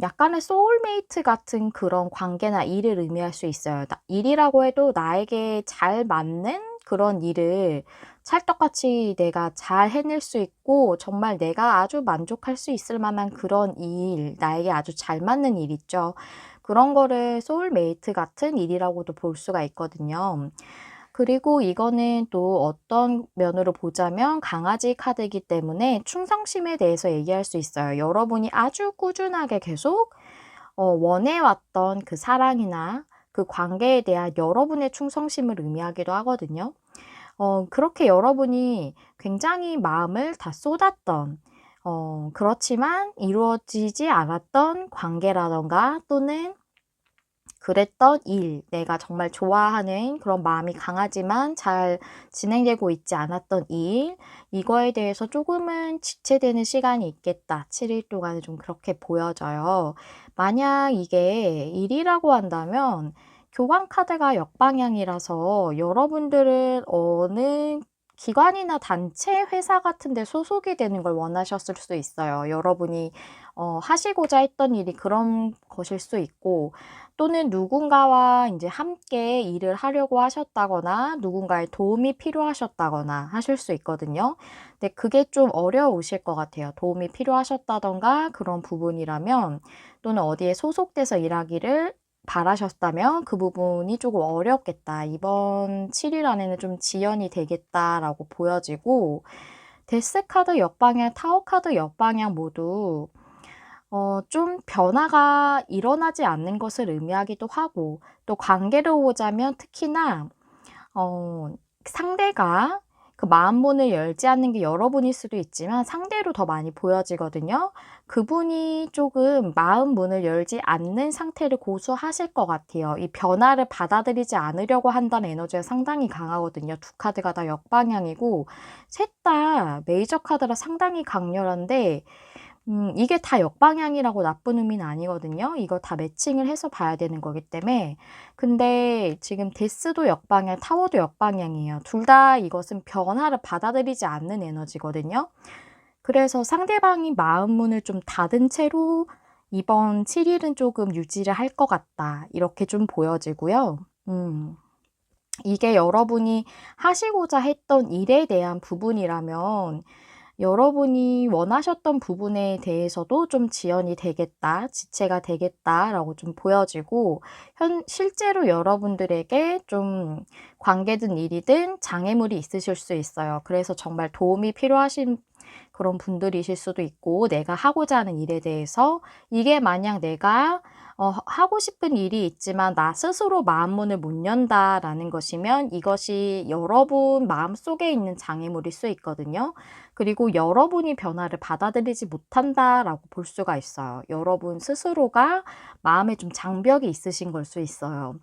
A: 약간의 소울메이트 같은 그런 관계나 일을 의미할 수 있어요. 일이라고 해도 나에게 잘 맞는 그런 일을 찰떡같이 내가 잘 해낼 수 있고 정말 내가 아주 만족할 수 있을 만한 그런 일, 나에게 아주 잘 맞는 일 있죠. 그런 거를 소울메이트 같은 일이라고도 볼 수가 있거든요. 그리고 이거는 또 어떤 면으로 보자면 강아지 카드이기 때문에 충성심에 대해서 얘기할 수 있어요. 여러분이 아주 꾸준하게 계속 원해왔던 그 사랑이나 그 관계에 대한 여러분의 충성심을 의미하기도 하거든요. 그렇게 여러분이 굉장히 마음을 다 쏟았던 그렇지만 이루어지지 않았던 관계라던가 또는 그랬던 일, 내가 정말 좋아하는 그런 마음이 강하지만 잘 진행되고 있지 않았던 일, 이거에 대해서 조금은 지체되는 시간이 있겠다. 7일 동안은 좀 그렇게 보여져요. 만약 이게 일이라고 한다면 교환 카드가 역방향이라서 여러분들은 어느 기관이나 단체, 회사 같은 데 소속이 되는 걸 원하셨을 수 있어요. 여러분이 하시고자 했던 일이 그런 것일 수 있고 또는 누군가와 이제 함께 일을 하려고 하셨다거나 누군가의 도움이 필요하셨다거나 하실 수 있거든요. 근데 그게 좀 어려우실 것 같아요. 도움이 필요하셨다던가 그런 부분이라면 또는 어디에 소속돼서 일하기를 바라셨다면 그 부분이 조금 어렵겠다. 이번 7일 안에는 좀 지연이 되겠다라고 보여지고 데스 카드 역방향, 타워 카드 역방향 모두 좀 변화가 일어나지 않는 것을 의미하기도 하고 또 관계로 보자면 특히나 상대가 그 마음 문을 열지 않는 게 여러분일 수도 있지만 상대로 더 많이 보여지거든요. 그분이 조금 마음 문을 열지 않는 상태를 고수하실 것 같아요. 이 변화를 받아들이지 않으려고 한다는 에너지가 상당히 강하거든요. 두 카드가 다 역방향이고 셋 다 메이저 카드라 상당히 강렬한데 이게 다 역방향이라고 나쁜 의미는 아니거든요. 이거 다 매칭을 해서 봐야 되는 거기 때문에. 근데 지금 데스도 역방향, 타워도 역방향이에요. 둘 다 이것은 변화를 받아들이지 않는 에너지거든요. 그래서 상대방이 마음 문을 좀 닫은 채로 이번 7일은 조금 유지를 할 것 같다. 이렇게 좀 보여지고요. 이게 여러분이 하시고자 했던 일에 대한 부분이라면 여러분이 원하셨던 부분에 대해서도 좀 지연이 되겠다, 지체가 되겠다라고 좀 보여지고 실제로 여러분들에게 좀 관계든 일이든 장애물이 있으실 수 있어요. 그래서 정말 도움이 필요하신 그런 분들이실 수도 있고 내가 하고자 하는 일에 대해서 이게 만약 내가 하고 싶은 일이 있지만 나 스스로 마음문을 못 연다라는 것이면 이것이 여러분 마음속에 있는 장애물일 수 있거든요. 그리고 여러분이 변화를 받아들이지 못한다라고 볼 수가 있어요. 여러분 스스로가 마음에 좀 장벽이 있으신 걸 수 있어요.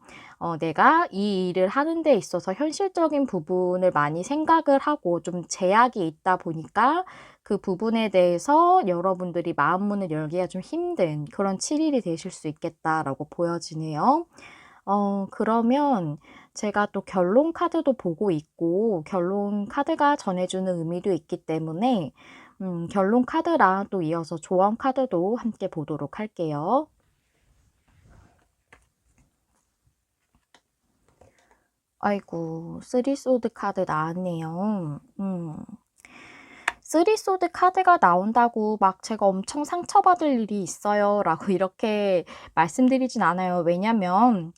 A: 내가 이 일을 하는 데 있어서 현실적인 부분을 많이 생각을 하고 좀 제약이 있다 보니까 그 부분에 대해서 여러분들이 마음문을 열기가 좀 힘든 그런 7일이 되실 수 있겠다라고 보여지네요. 그러면 제가 또 결론 카드도 보고 있고 결론 카드가 전해주는 의미도 있기 때문에 결론 카드랑 또 이어서 조언 카드도 함께 보도록 할게요. 아이고, 쓰리소드 카드 나왔네요. 쓰리소드 카드가 나온다고 막 제가 엄청 상처받을 일이 있어요. 라고 이렇게 말씀드리진 않아요. 왜냐면,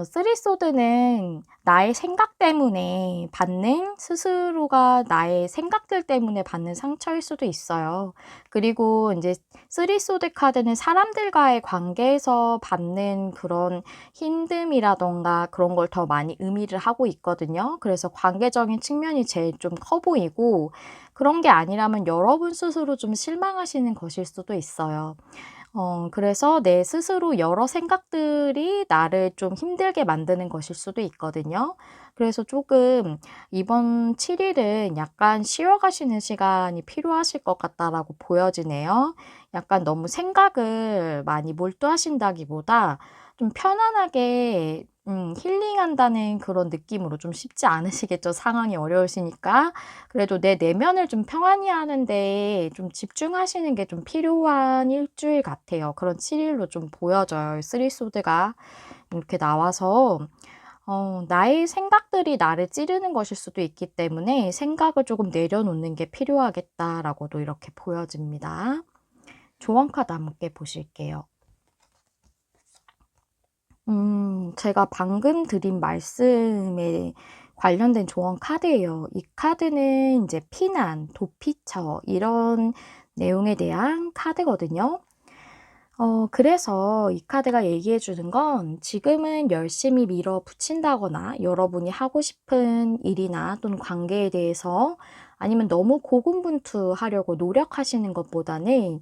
A: 쓰리소드는 나의 생각 때문에 받는, 스스로가 나의 생각들 때문에 받는 상처일 수도 있어요. 그리고 이제 쓰리소드 카드는 사람들과의 관계에서 받는 그런 힘듦이라던가 그런 걸 더 많이 의미를 하고 있거든요. 그래서 관계적인 측면이 제일 좀 커 보이고, 그런 게 아니라면 여러분 스스로 좀 실망하시는 것일 수도 있어요. 그래서 내 스스로 여러 생각들이 나를 좀 힘들게 만드는 것일 수도 있거든요. 그래서 조금 이번 7일은 약간 쉬어가시는 시간이 필요하실 것 같다라고 보여지네요. 약간 너무 생각을 많이 몰두하신다기보다 좀 편안하게 힐링한다는 그런 느낌으로 좀 쉽지 않으시겠죠. 상황이 어려우시니까. 그래도 내 내면을 좀 평안히 하는 데 좀 집중하시는 게 좀 필요한 일주일 같아요. 그런 7 일로 좀 보여져요. 쓰리 소드가 이렇게 나와서 나의 생각들이 나를 찌르는 것일 수도 있기 때문에 '생각을 조금 내려놓는 게 필요하겠다.'라고도 이렇게 보여집니다. 조언 카드 함께 보실게요. 제가 방금 드린 말씀에 관련된 조언 카드예요. 이 카드는 이제 피난, 도피처 이런 내용에 대한 카드거든요. 그래서 이 카드가 얘기해 주는 건 지금은 열심히 밀어붙인다거나 여러분이 하고 싶은 일이나 또는 관계에 대해서 아니면 너무 고군분투하려고 노력하시는 것보다는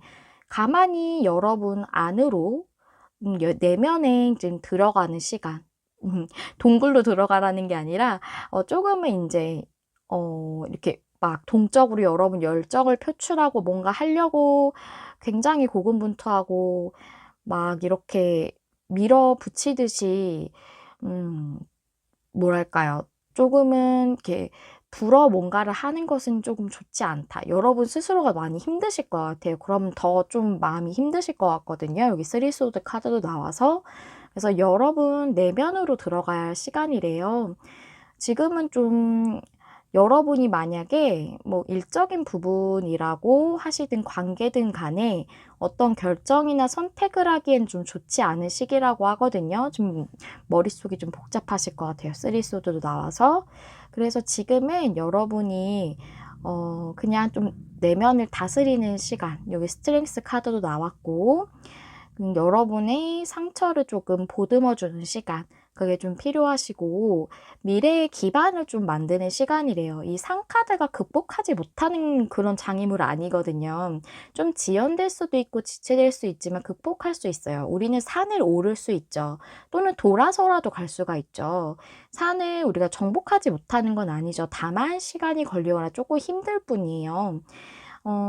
A: 가만히 여러분 안으로 내면에 좀 들어가는 시간. 동굴로 들어가라는 게 아니라 조금은 인제 이렇게 막 동적으로 여러분 열정을 표출하고 뭔가 하려고 굉장히 고군분투하고 막 이렇게 밀어붙이듯이 음 뭐랄까요? 조금은 이렇게 불어 뭔가를 하는 것은 조금 좋지 않다. 여러분 스스로가 많이 힘드실 것 같아요. 그럼 더 좀 마음이 힘드실 것 같거든요. 여기 쓰리 소드 카드도 나와서. 그래서 여러분 내면으로 들어가야 할 시간이래요. 지금은 좀 여러분이 만약에 뭐 일적인 부분이라고 하시든 관계든 간에 어떤 결정이나 선택을 하기엔 좀 좋지 않은 시기라고 하거든요. 좀 머릿속이 좀 복잡하실 것 같아요. 쓰리 소드도 나와서. 그래서 지금은 여러분이 그냥 좀 내면을 다스리는 시간. 여기 스트렝스 카드도 나왔고 여러분의 상처를 조금 보듬어 주는 시간. 그게 좀 필요하시고 미래의 기반을 좀 만드는 시간이래요. 이 상카드가 극복하지 못하는 그런 장애물 아니거든요. 좀 지연될 수도 있고 지체될 수 있지만 극복할 수 있어요. 우리는 산을 오를 수 있죠. 또는 돌아서라도 갈 수가 있죠. 산을 우리가 정복하지 못하는 건 아니죠. 다만 시간이 걸리거나 조금 힘들 뿐이에요.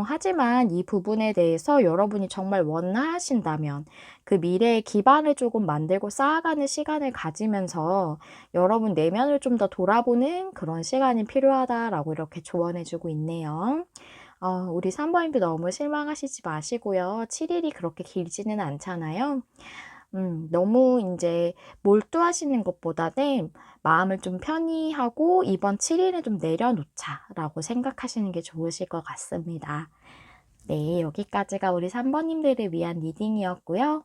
A: 하지만 이 부분에 대해서 여러분이 정말 원하신다면 그 미래의 기반을 조금 만들고 쌓아가는 시간을 가지면서 여러분 내면을 좀 더 돌아보는 그런 시간이 필요하다라고 이렇게 조언해 주고 있네요. 우리 3 번님도 너무 실망하시지 마시고요. 7 일이 그렇게 길지는 않잖아요. 너무 인제 몰두하시는 것보다는 마음을 좀 편히 하고 '이번 7 일은 좀 내려놓자.'라고 생각하시는 게 좋으실 것 같습니다. 네, 여기까지가 우리 3 번님들을 위한 리딩이었고요.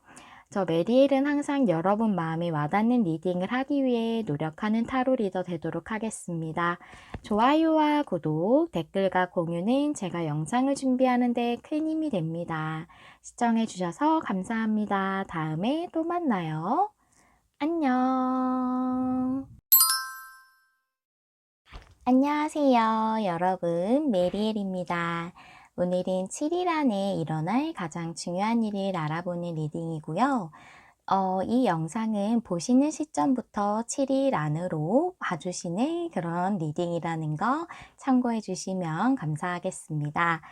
A: 저 메리엘은 항상 여러분 마음에 와닿는 리딩을 하기 위해 노력하는 타로 리더 되도록 하겠습니다. 좋아요와 구독, 댓글과 공유는 제가 영상을 준비하는 데 큰 힘이 됩니다. 시청해 주셔서 감사합니다. 다음에 또 만나요. 안녕. 안녕하세요, 여러분. 메리엘입니다. 오늘은 7일 안에 일어날 가장 중요한 일을 알아보는 리딩이고요. 이 영상은 보시는 시점부터 7일 안으로 봐주시는 그런 리딩이라는 거 참고해 주시면 감사하겠습니다.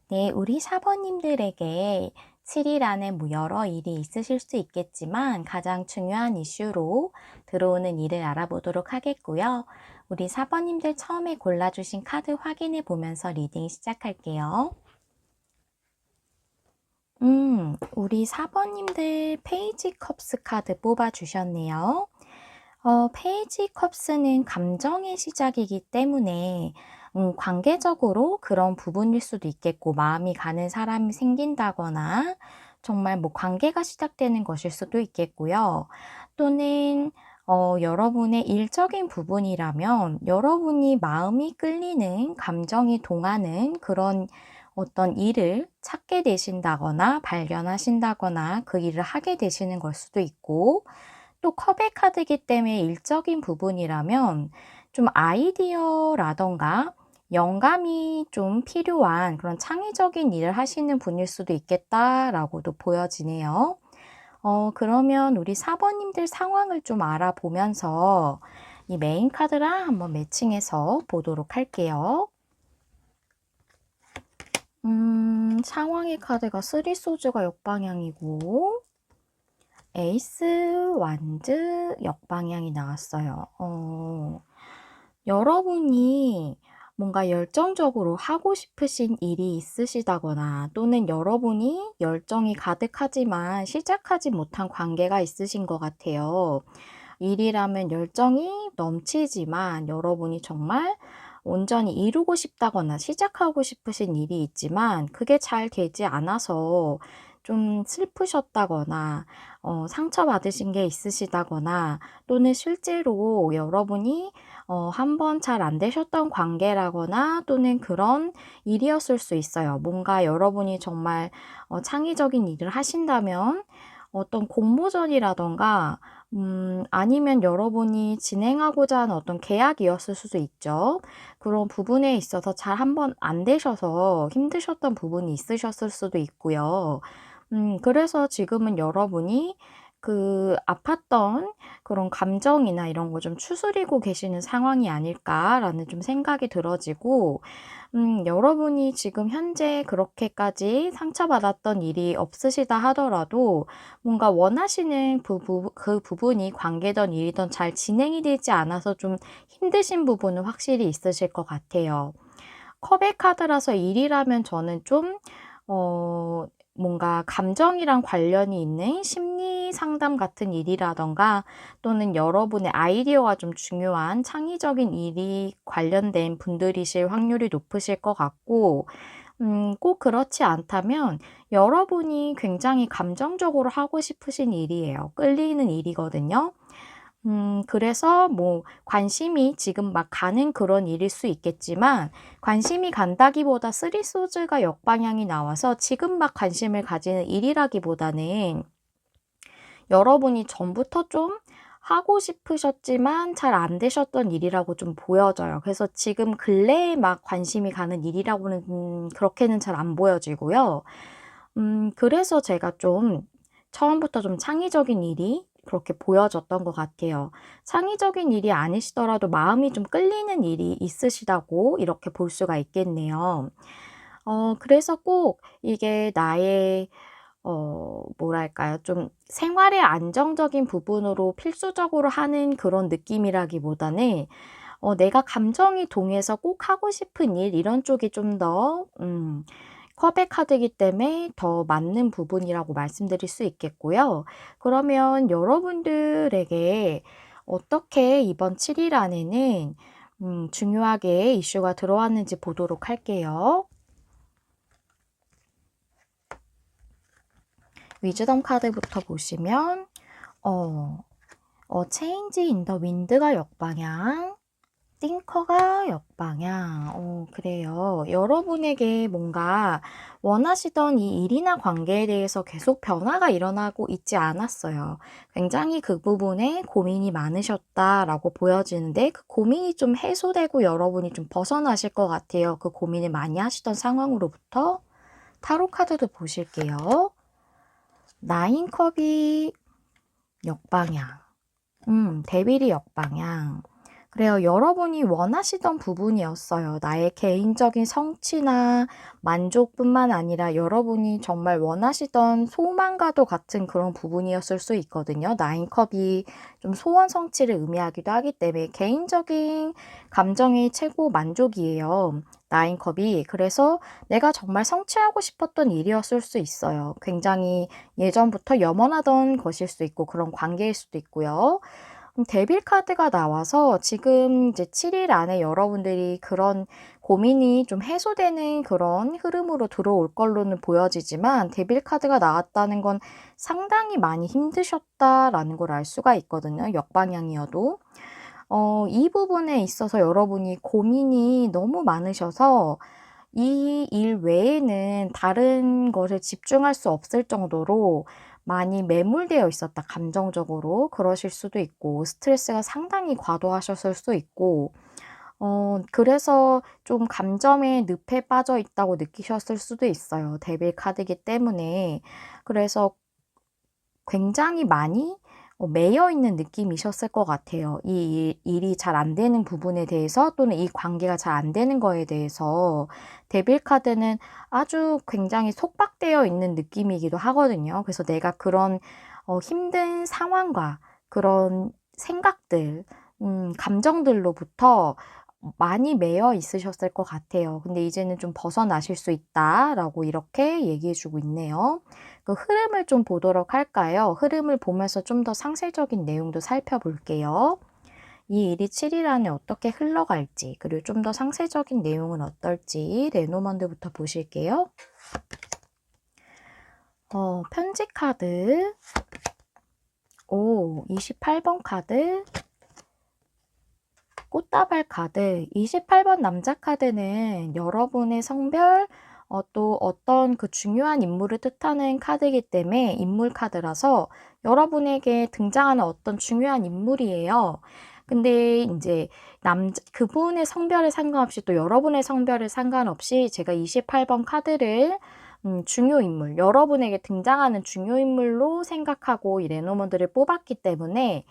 A: 네, 우리 사번님들에게 7일 안에 뭐 여러 일이 있으실 수 있겠지만 가장 중요한 이슈로 들어오는 일을 알아보도록 하겠고요. 우리 사번님들 처음에 골라주신 카드 확인해 보면서 리딩 시작할게요. 우리 사번님들 페이지 컵스 카드 뽑아주셨네요. 페이지 컵스는 감정의 시작이기 때문에 관계적으로 그런 부분일 수도 있겠고 마음이 가는 사람이 생긴다거나 정말 뭐 관계가 시작되는 것일 수도 있겠고요. 또는 여러분의 일적인 부분이라면 여러분이 마음이 끌리는 감정이 동하는 그런 어떤 일을 찾게 되신다거나 발견하신다거나 그 일을 하게 되시는 걸 수도 있고 또 컵의 카드이기 때문에 일적인 부분이라면 좀 아이디어라던가 영감이 좀 필요한 그런 창의적인 일을 하시는 분일 수도 있겠다라고도 보여지네요. 그러면 우리 사번님들 상황을 좀 알아보면서 이 메인 카드랑 한번 매칭해서 보도록 할게요. 상황의 카드가 쓰리 소즈가 역방향이고 에이스 완즈 역방향이 나왔어요. 여러분이 뭔가 열정적으로 하고 싶으신 일이 있으시다거나 또는 여러분이 열정이 가득하지만 시작하지 못한 관계가 있으신 것 같아요. 일이라면 열정이 넘치지만 여러분이 정말 온전히 이루고 싶다거나 시작하고 싶으신 일이 있지만 그게 잘 되지 않아서 좀 슬프셨다거나 상처받으신 게 있으시다거나 또는 실제로 여러분이 한번 잘 안 되셨던 관계라거나 또는 그런 일이었을 수 있어요. 뭔가 여러분이 정말 창의적인 일을 하신다면 어떤 공모전이라던가 아니면 여러분이 진행하고자 하는 어떤 계약이었을 수도 있죠. 그런 부분에 있어서 잘 한번 안 되셔서 힘드셨던 부분이 있으셨을 수도 있고요. 그래서 지금은 여러분이 그 아팠던 그런 감정이나 이런 거 좀 추스리고 계시는 상황이 아닐까라는 좀 생각이 들어지고, 여러분이 지금 현재 그렇게까지 상처받았던 일이 없으시다 하더라도 뭔가 원하시는 그 부분이 관계든 일이든 잘 진행이 되지 않아서 좀 힘드신 부분은 확실히 있으실 것 같아요. 컵의 카드라서 일이라면 저는 좀 뭔가 감정이랑 관련이 있는 심리 상담 같은 일이라던가 또는 여러분의 아이디어가 좀 중요한 창의적인 일이 관련된 분들이실 확률이 높으실 것 같고, 꼭 그렇지 않다면 여러분이 굉장히 감정적으로 하고 싶으신 일이에요. 끌리는 일이거든요. 그래서 뭐 관심이 지금 막 가는 그런 일일 수 있겠지만 관심이 간다기보다 쓰리 소즈가 역방향이 나와서 지금 막 관심을 가지는 일이라기보다는 여러분이 전부터 좀 하고 싶으셨지만 잘 안 되셨던 일이라고 좀 보여져요. 그래서 지금 근래에 막 관심이 가는 일이라고는 그렇게는 잘 안 보여지고요. 그래서 제가 좀 처음부터 좀 창의적인 일이 그렇게 보여졌던 것 같아요. 창의적인 일이 아니시더라도 마음이 좀 끌리는 일이 있으시다고 이렇게 볼 수가 있겠네요. 그래서 꼭 이게 나의 뭐랄까요? 좀 생활의 안정적인 부분으로 필수적으로 하는 그런 느낌이라기보다는 내가 감정이 동해서 꼭 하고 싶은 일 이런 쪽이 좀 더 컵의 카드이기 때문에 더 맞는 부분이라고 말씀드릴 수 있겠고요. 그러면 여러분들에게 어떻게 이번 7일 안에는 중요하게 이슈가 들어왔는지 보도록 할게요. 위즈덤 카드부터 보시면 어 체인지 인 더 윈드가 역방향, 띵커가 역방향. 그래요. 여러분에게 뭔가 원하시던 이 일이나 관계에 대해서 계속 변화가 일어나고 있지 않았어요. 굉장히 그 부분에 고민이 많으셨다라고 보여지는데 그 고민이 좀 해소되고 여러분이 좀 벗어나실 것 같아요. 그 고민을 많이 하시던 상황으로부터. 타로 카드도 보실게요. 나인컵이 역방향. 데빌이 역방향. 그래요. 여러분이 원하시던 부분이었어요. 나의 개인적인 성취나 만족뿐만 아니라 여러분이 정말 원하시던 소망과도 같은 그런 부분이었을 수 있거든요. 나인컵이 좀 소원 성취를 의미하기도 하기 때문에 개인적인 감정의 최고 만족이에요. 나인컵이. 그래서 내가 정말 성취하고 싶었던 일이었을 수 있어요. 굉장히 예전부터 염원하던 것일 수도 있고 그런 관계일 수도 있고요. 데빌 카드가 나와서 지금 이제 7일 안에 여러분들이 그런 고민이 좀 해소되는 그런 흐름으로 들어올 걸로는 보여지지만 데빌 카드가 나왔다는 건 상당히 많이 힘드셨다라는 걸 알 수가 있거든요, 역방향이어도. 이 부분에 있어서 여러분이 고민이 너무 많으셔서 이 일 외에는 다른 것에 집중할 수 없을 정도로 많이 매몰되어 있었다, 감정적으로. 그러실 수도 있고, 스트레스가 상당히 과도하셨을 수 있고, 그래서 좀 감정의 늪에 빠져 있다고 느끼셨을 수도 있어요. 데빌 카드이기 때문에. 그래서 굉장히 많이 매여 있는 느낌이셨을 것 같아요. 이 일이 잘 안 되는 부분에 대해서 또는 이 관계가 잘 안 되는 거에 대해서 데빌 카드는 아주 굉장히 속박되어 있는 느낌이기도 하거든요. 그래서 내가 그런 힘든 상황과 그런 생각들, 감정들로부터 많이 매여 있으셨을 것 같아요. 근데 이제는 좀 벗어나실 수 있다라고 이렇게 얘기해 주고 있네요. 그 흐름을 좀 보도록 할까요? 흐름을 보면서 좀 더 상세적인 내용도 살펴볼게요. 이 일이 7일 안에 어떻게 흘러갈지, 그리고 좀 더 상세적인 내용은 어떨지 레노먼드부터 보실게요. 편지 카드, 28번 카드, 꽃다발 카드. 28번 남자 카드는 여러분의 성별, 또 어떤 그 중요한 인물을 뜻하는 카드이기 때문에 인물 카드라서 여러분에게 등장하는 어떤 중요한 인물이에요. 근데 이제 그분의 성별에 상관없이 또 여러분의 성별에 상관없이 제가 28번 카드를 중요 인물, 여러분에게 등장하는 중요 인물로 생각하고 이 레노먼드를 뽑았기 때문에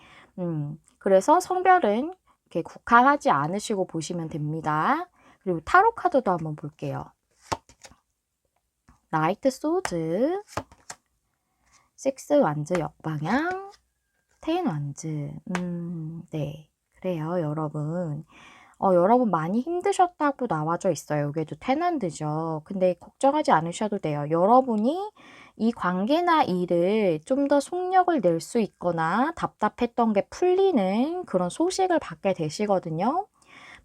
A: 그래서 성별은 이렇게 국한하지 않으시고 보시면 됩니다. 그리고 타로 카드도 한번 볼게요. 나이트 소드, 6 완즈 역방향, 10 완즈. 네. 그래요, 여러분. 여러분 많이 힘드셨다고 나와져 있어요. 여기에도 테넌트죠. 근데 걱정하지 않으셔도 돼요. 여러분이 이 관계나 일을 좀 더 속력을 낼 수 있거나 답답했던 게 풀리는 그런 소식을 받게 되시거든요.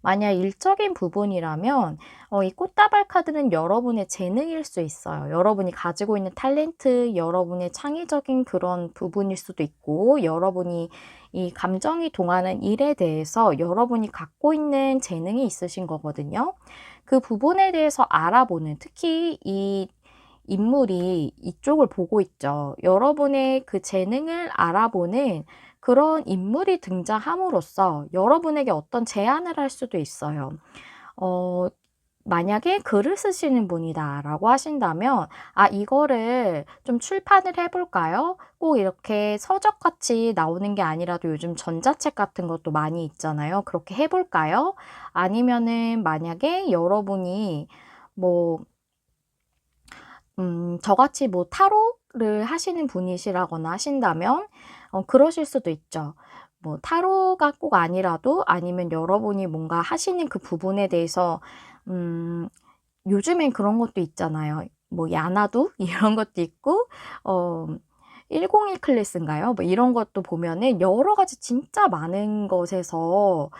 A: 만약 일적인 부분이라면 이 꽃다발 카드는 여러분의 재능일 수 있어요. 여러분이 가지고 있는 탤런트, 여러분의 창의적인 그런 부분일 수도 있고 여러분이 이 감정이 동하는 일에 대해서 여러분이 갖고 있는 재능이 있으신 거거든요. 그 부분에 대해서 알아보는, 특히 이 인물이 이쪽을 보고 있죠. 여러분의 그 재능을 알아보는 그런 인물이 등장함으로써 여러분에게 어떤 제안을 할 수도 있어요. 만약에 글을 쓰시는 분이다라고 하신다면 이거를 좀 출판을 해볼까요? 꼭 이렇게 서적같이 나오는 게 아니라도 요즘 전자책 같은 것도 많이 있잖아요. 그렇게 해볼까요? 아니면은 만약에 여러분이 뭐 저같이 뭐 타로를 하시는 분이시라거나 하신다면 그러실 수도 있죠. 뭐 타로가 꼭 아니라도 아니면 여러분이 뭔가 하시는 그 부분에 대해서 요즘엔 그런 것도 있잖아요. 뭐 야나두 이런 것도 있고 101 클래스인가요? 뭐 이런 것도 보면은 여러 가지 진짜 많은 것에서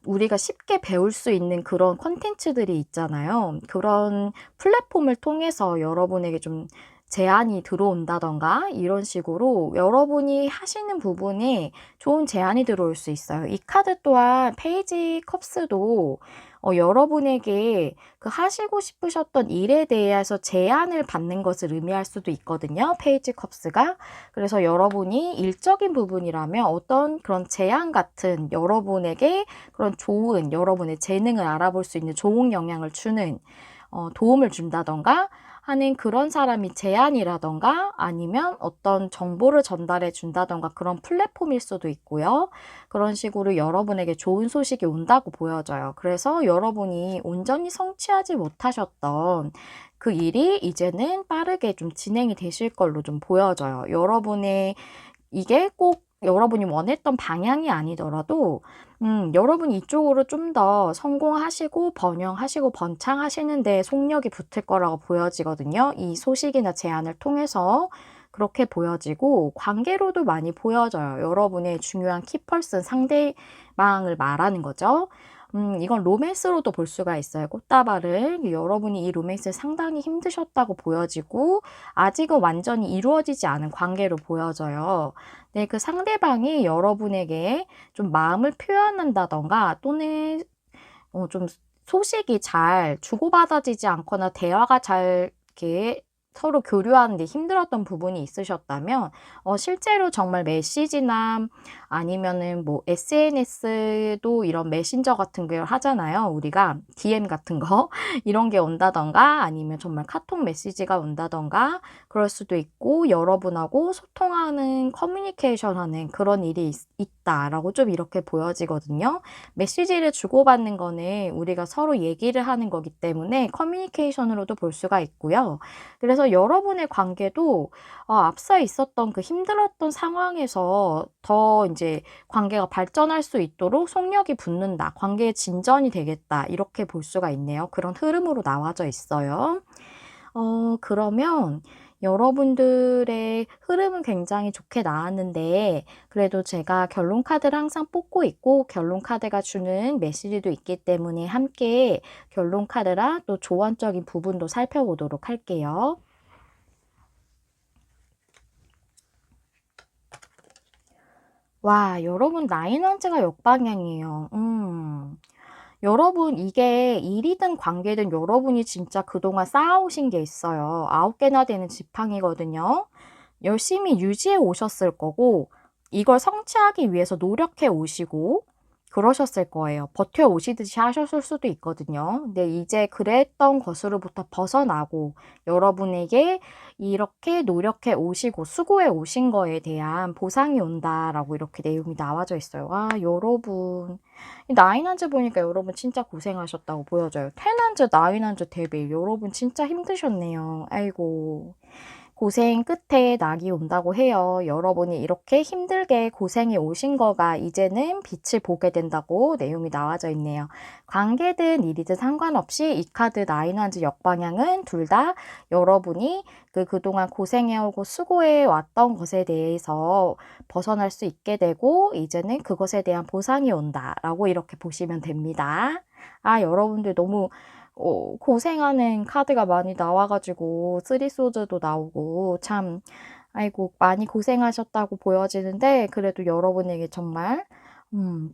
A: 우리가 쉽게 배울 수 있는 그런 콘텐츠들이 있잖아요. 그런 플랫폼을 통해서 여러분에게 좀 제안이 들어온다던가 이런 식으로 여러분이 하시는 부분에 좋은 제안이 들어올 수 있어요. 이 카드 또한 페이지 컵스도 여러분에게 그 하시고 싶으셨던 일에 대해서 제안을 받는 것을 의미할 수도 있거든요. 페이지 컵스가. 그래서 여러분이 일적인 부분이라면 어떤 그런 제안 같은 여러분에게 그런 좋은 여러분의 재능을 알아볼 수 있는 좋은 영향을 주는 도움을 준다던가 하는 그런 사람이 제안이라던가 아니면 어떤 정보를 전달해 준다던가 그런 플랫폼일 수도 있고요. 그런 식으로 여러분에게 좋은 소식이 온다고 보여져요. 그래서 여러분이 온전히 성취하지 못하셨던 그 일이 이제는 빠르게 좀 진행이 되실 걸로 좀 보여져요. 여러분의 이게 꼭 여러분이 원했던 방향이 아니더라도 여러분이 이쪽으로 좀 더 성공하시고 번영하시고 번창하시는 데 속력이 붙을 거라고 보여지거든요. 이 소식이나 제안을 통해서 그렇게 보여지고 관계로도 많이 보여져요. 여러분의 중요한 키퍼슨 상대방을 말하는 거죠. 이건 로맨스로도 볼 수가 있어요. 꽃다발을. 여러분이 이 로맨스에 상당히 힘드셨다고 보여지고 아직은 완전히 이루어지지 않은 관계로 보여져요. 네, 그 상대방이 여러분에게 좀 마음을 표현한다던가 또는 좀 소식이 잘 주고받아지지 않거나 대화가 잘 이렇게 서로 교류하는 데 힘들었던 부분이 있으셨다면 실제로 정말 메시지나 아니면은 뭐 SNS도 이런 메신저 같은 걸 하잖아요. 우리가 DM 같은 거 이런 게 온다던가 아니면 정말 카톡 메시지가 온다던가 그럴 수도 있고 여러분하고 소통하는 커뮤니케이션 하는 그런 일이 있다라고 좀 이렇게 보여지거든요. 메시지를 주고받는 거는 우리가 서로 얘기를 하는 거기 때문에 커뮤니케이션으로도 볼 수가 있고요. 그래서 그래서 여러분의 관계도 앞서 있었던 그 힘들었던 상황에서 더 이제 관계가 발전할 수 있도록 속력이 붙는다. 관계의 진전이 되겠다. 이렇게 볼 수가 있네요. 그런 흐름으로 나와져 있어요. 그러면 여러분들의 흐름은 굉장히 좋게 나왔는데 그래도 제가 결론 카드를 항상 뽑고 있고 결론 카드가 주는 메시지도 있기 때문에 함께 결론 카드랑 또 조언적인 부분도 살펴보도록 할게요. 와, 여러분 나인원즈가 역방향이에요. 여러분 이게 일이든 관계든 여러분이 진짜 그동안 쌓아오신 게 있어요. 9개나 되는 지팡이거든요. 열심히 유지해 오셨을 거고 이걸 성취하기 위해서 노력해 오시고 그러셨을 거예요. 버텨 오시듯이 하셨을 수도 있거든요. 근데 이제 그랬던 것으로부터 벗어나고 여러분에게 이렇게 노력해 오시고 수고해 오신 거에 대한 보상이 온다라고 이렇게 내용이 나와져 있어요. 아, 여러분. 나인한즈 보니까 여러분 진짜 고생하셨다고 보여져요. 텐한즈, 나인한즈 대비 여러분 진짜 힘드셨네요. 아이고. 고생 끝에 낙이 온다고 해요. 여러분이 이렇게 힘들게 고생해 오신 거가 이제는 빛을 보게 된다고 내용이 나와져 있네요. 관계든 일이든 상관없이 이 카드 나인완즈 역방향은 둘 다 여러분이 그동안 고생해오고 수고해 왔던 것에 대해서 벗어날 수 있게 되고 이제는 그것에 대한 보상이 온다라고 이렇게 보시면 됩니다. 아, 여러분들 너무 고생하는 카드가 많이 나와가지고 쓰리소드도 나오고 참 아이고 많이 고생하셨다고 보여지는데 그래도 여러분에게 정말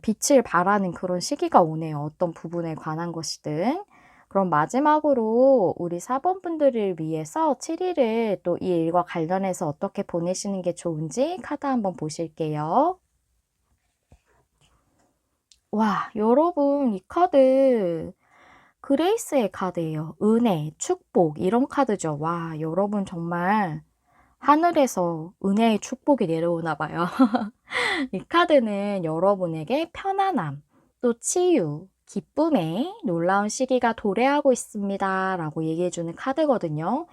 A: 빛을 발하는 그런 시기가 오네요. 어떤 부분에 관한 것이든. 그럼 마지막으로 우리 4번 분들을 위해서 7일을 또 이 일과 관련해서 어떻게 보내시는 게 좋은지 카드 한번 보실게요. 와, 여러분 이 카드 그레이스의 카드예요. 은혜, 축복 이런 카드죠. 와, 여러분 정말 하늘에서 은혜의 축복이 내려오나 봐요. 이 카드는 여러분에게 편안함, 또 치유, 기쁨의 놀라운 시기가 도래하고 있습니다. 라고 얘기해주는 카드거든요.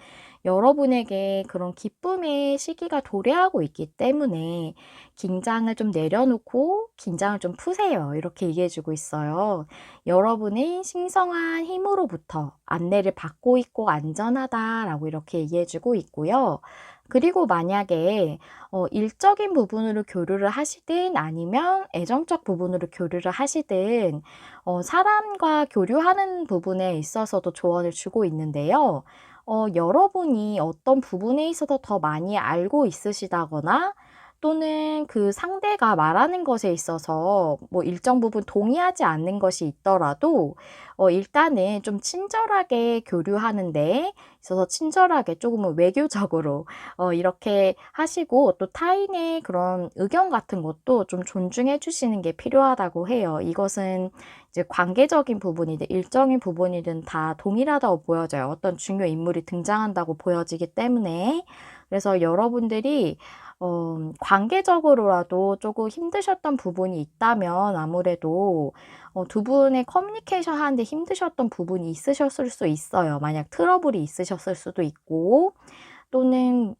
A: 여러분에게 그런 기쁨의 시기가 도래하고 있기 때문에 긴장을 좀 내려놓고 긴장을 좀 푸세요. 이렇게 얘기해주고 있어요. 여러분은 신성한 힘으로부터 안내를 받고 있고 안전하다라고 이렇게 얘기해주고 있고요. 그리고 만약에 일적인 부분으로 교류를 하시든 아니면 애정적 부분으로 교류를 하시든 사람과 교류하는 부분에 있어서도 조언을 주고 있는데요. 여러분이 어떤 부분에 있어서 더 많이 알고 있으시다거나 또는 그 상대가 말하는 것에 있어서 뭐 일정 부분 동의하지 않는 것이 있더라도 일단은 좀 친절하게 교류하는 데 있어서 친절하게 조금은 외교적으로 이렇게 하시고 또 타인의 그런 의견 같은 것도 좀 존중해 주시는 게 필요하다고 해요. 이것은 이제 관계적인 부분이든 일정인 부분이든 다 동일하다고 보여져요. 어떤 중요 인물이 등장한다고 보여지기 때문에. 그래서 여러분들이 관계적으로라도 조금 힘드셨던 부분이 있다면 아무래도 두 분의 커뮤니케이션 하는데 힘드셨던 부분이 있으셨을 수 있어요. 만약 트러블이 있으셨을 수도 있고 또는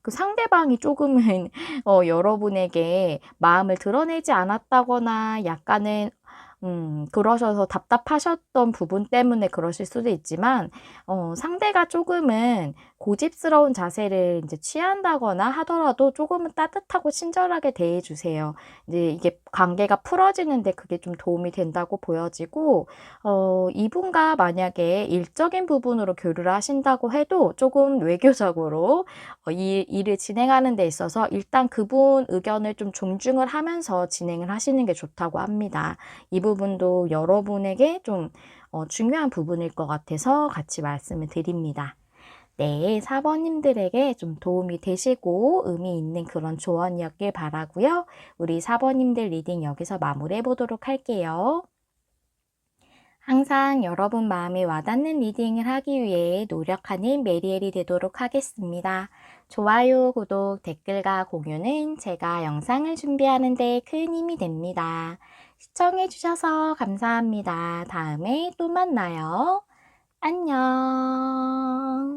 A: 그 상대방이 조금은 여러분에게 마음을 드러내지 않았다거나 약간은 그러셔서 답답하셨던 부분 때문에 그러실 수도 있지만 상대가 조금은 고집스러운 자세를 이제 취한다거나 하더라도 조금은 따뜻하고 친절하게 대해 주세요. 이제 이게 관계가 풀어지는데 그게 좀 도움이 된다고 보여지고 이분과 만약에 일적인 부분으로 교류를 하신다고 해도 조금 외교적으로 이 일을 진행하는 데 있어서 일단 그분 의견을 좀 존중을 하면서 진행을 하시는 게 좋다고 합니다. 이 부분도 여러분에게 좀 중요한 부분일 것 같아서 같이 말씀을 드립니다. 네, 4번님들에게 좀 도움이 되시고 의미 있는 그런 조언이었길 바라고요. 우리 4번님들 리딩 여기서 마무리해 보도록 할게요. 항상 여러분 마음에 와닿는 리딩을 하기 위해 노력하는 메리엘이 되도록 하겠습니다. 좋아요, 구독, 댓글과 공유는 제가 영상을 준비하는 데 큰 힘이 됩니다. 시청해주셔서 감사합니다. 다음에 또 만나요. 안녕.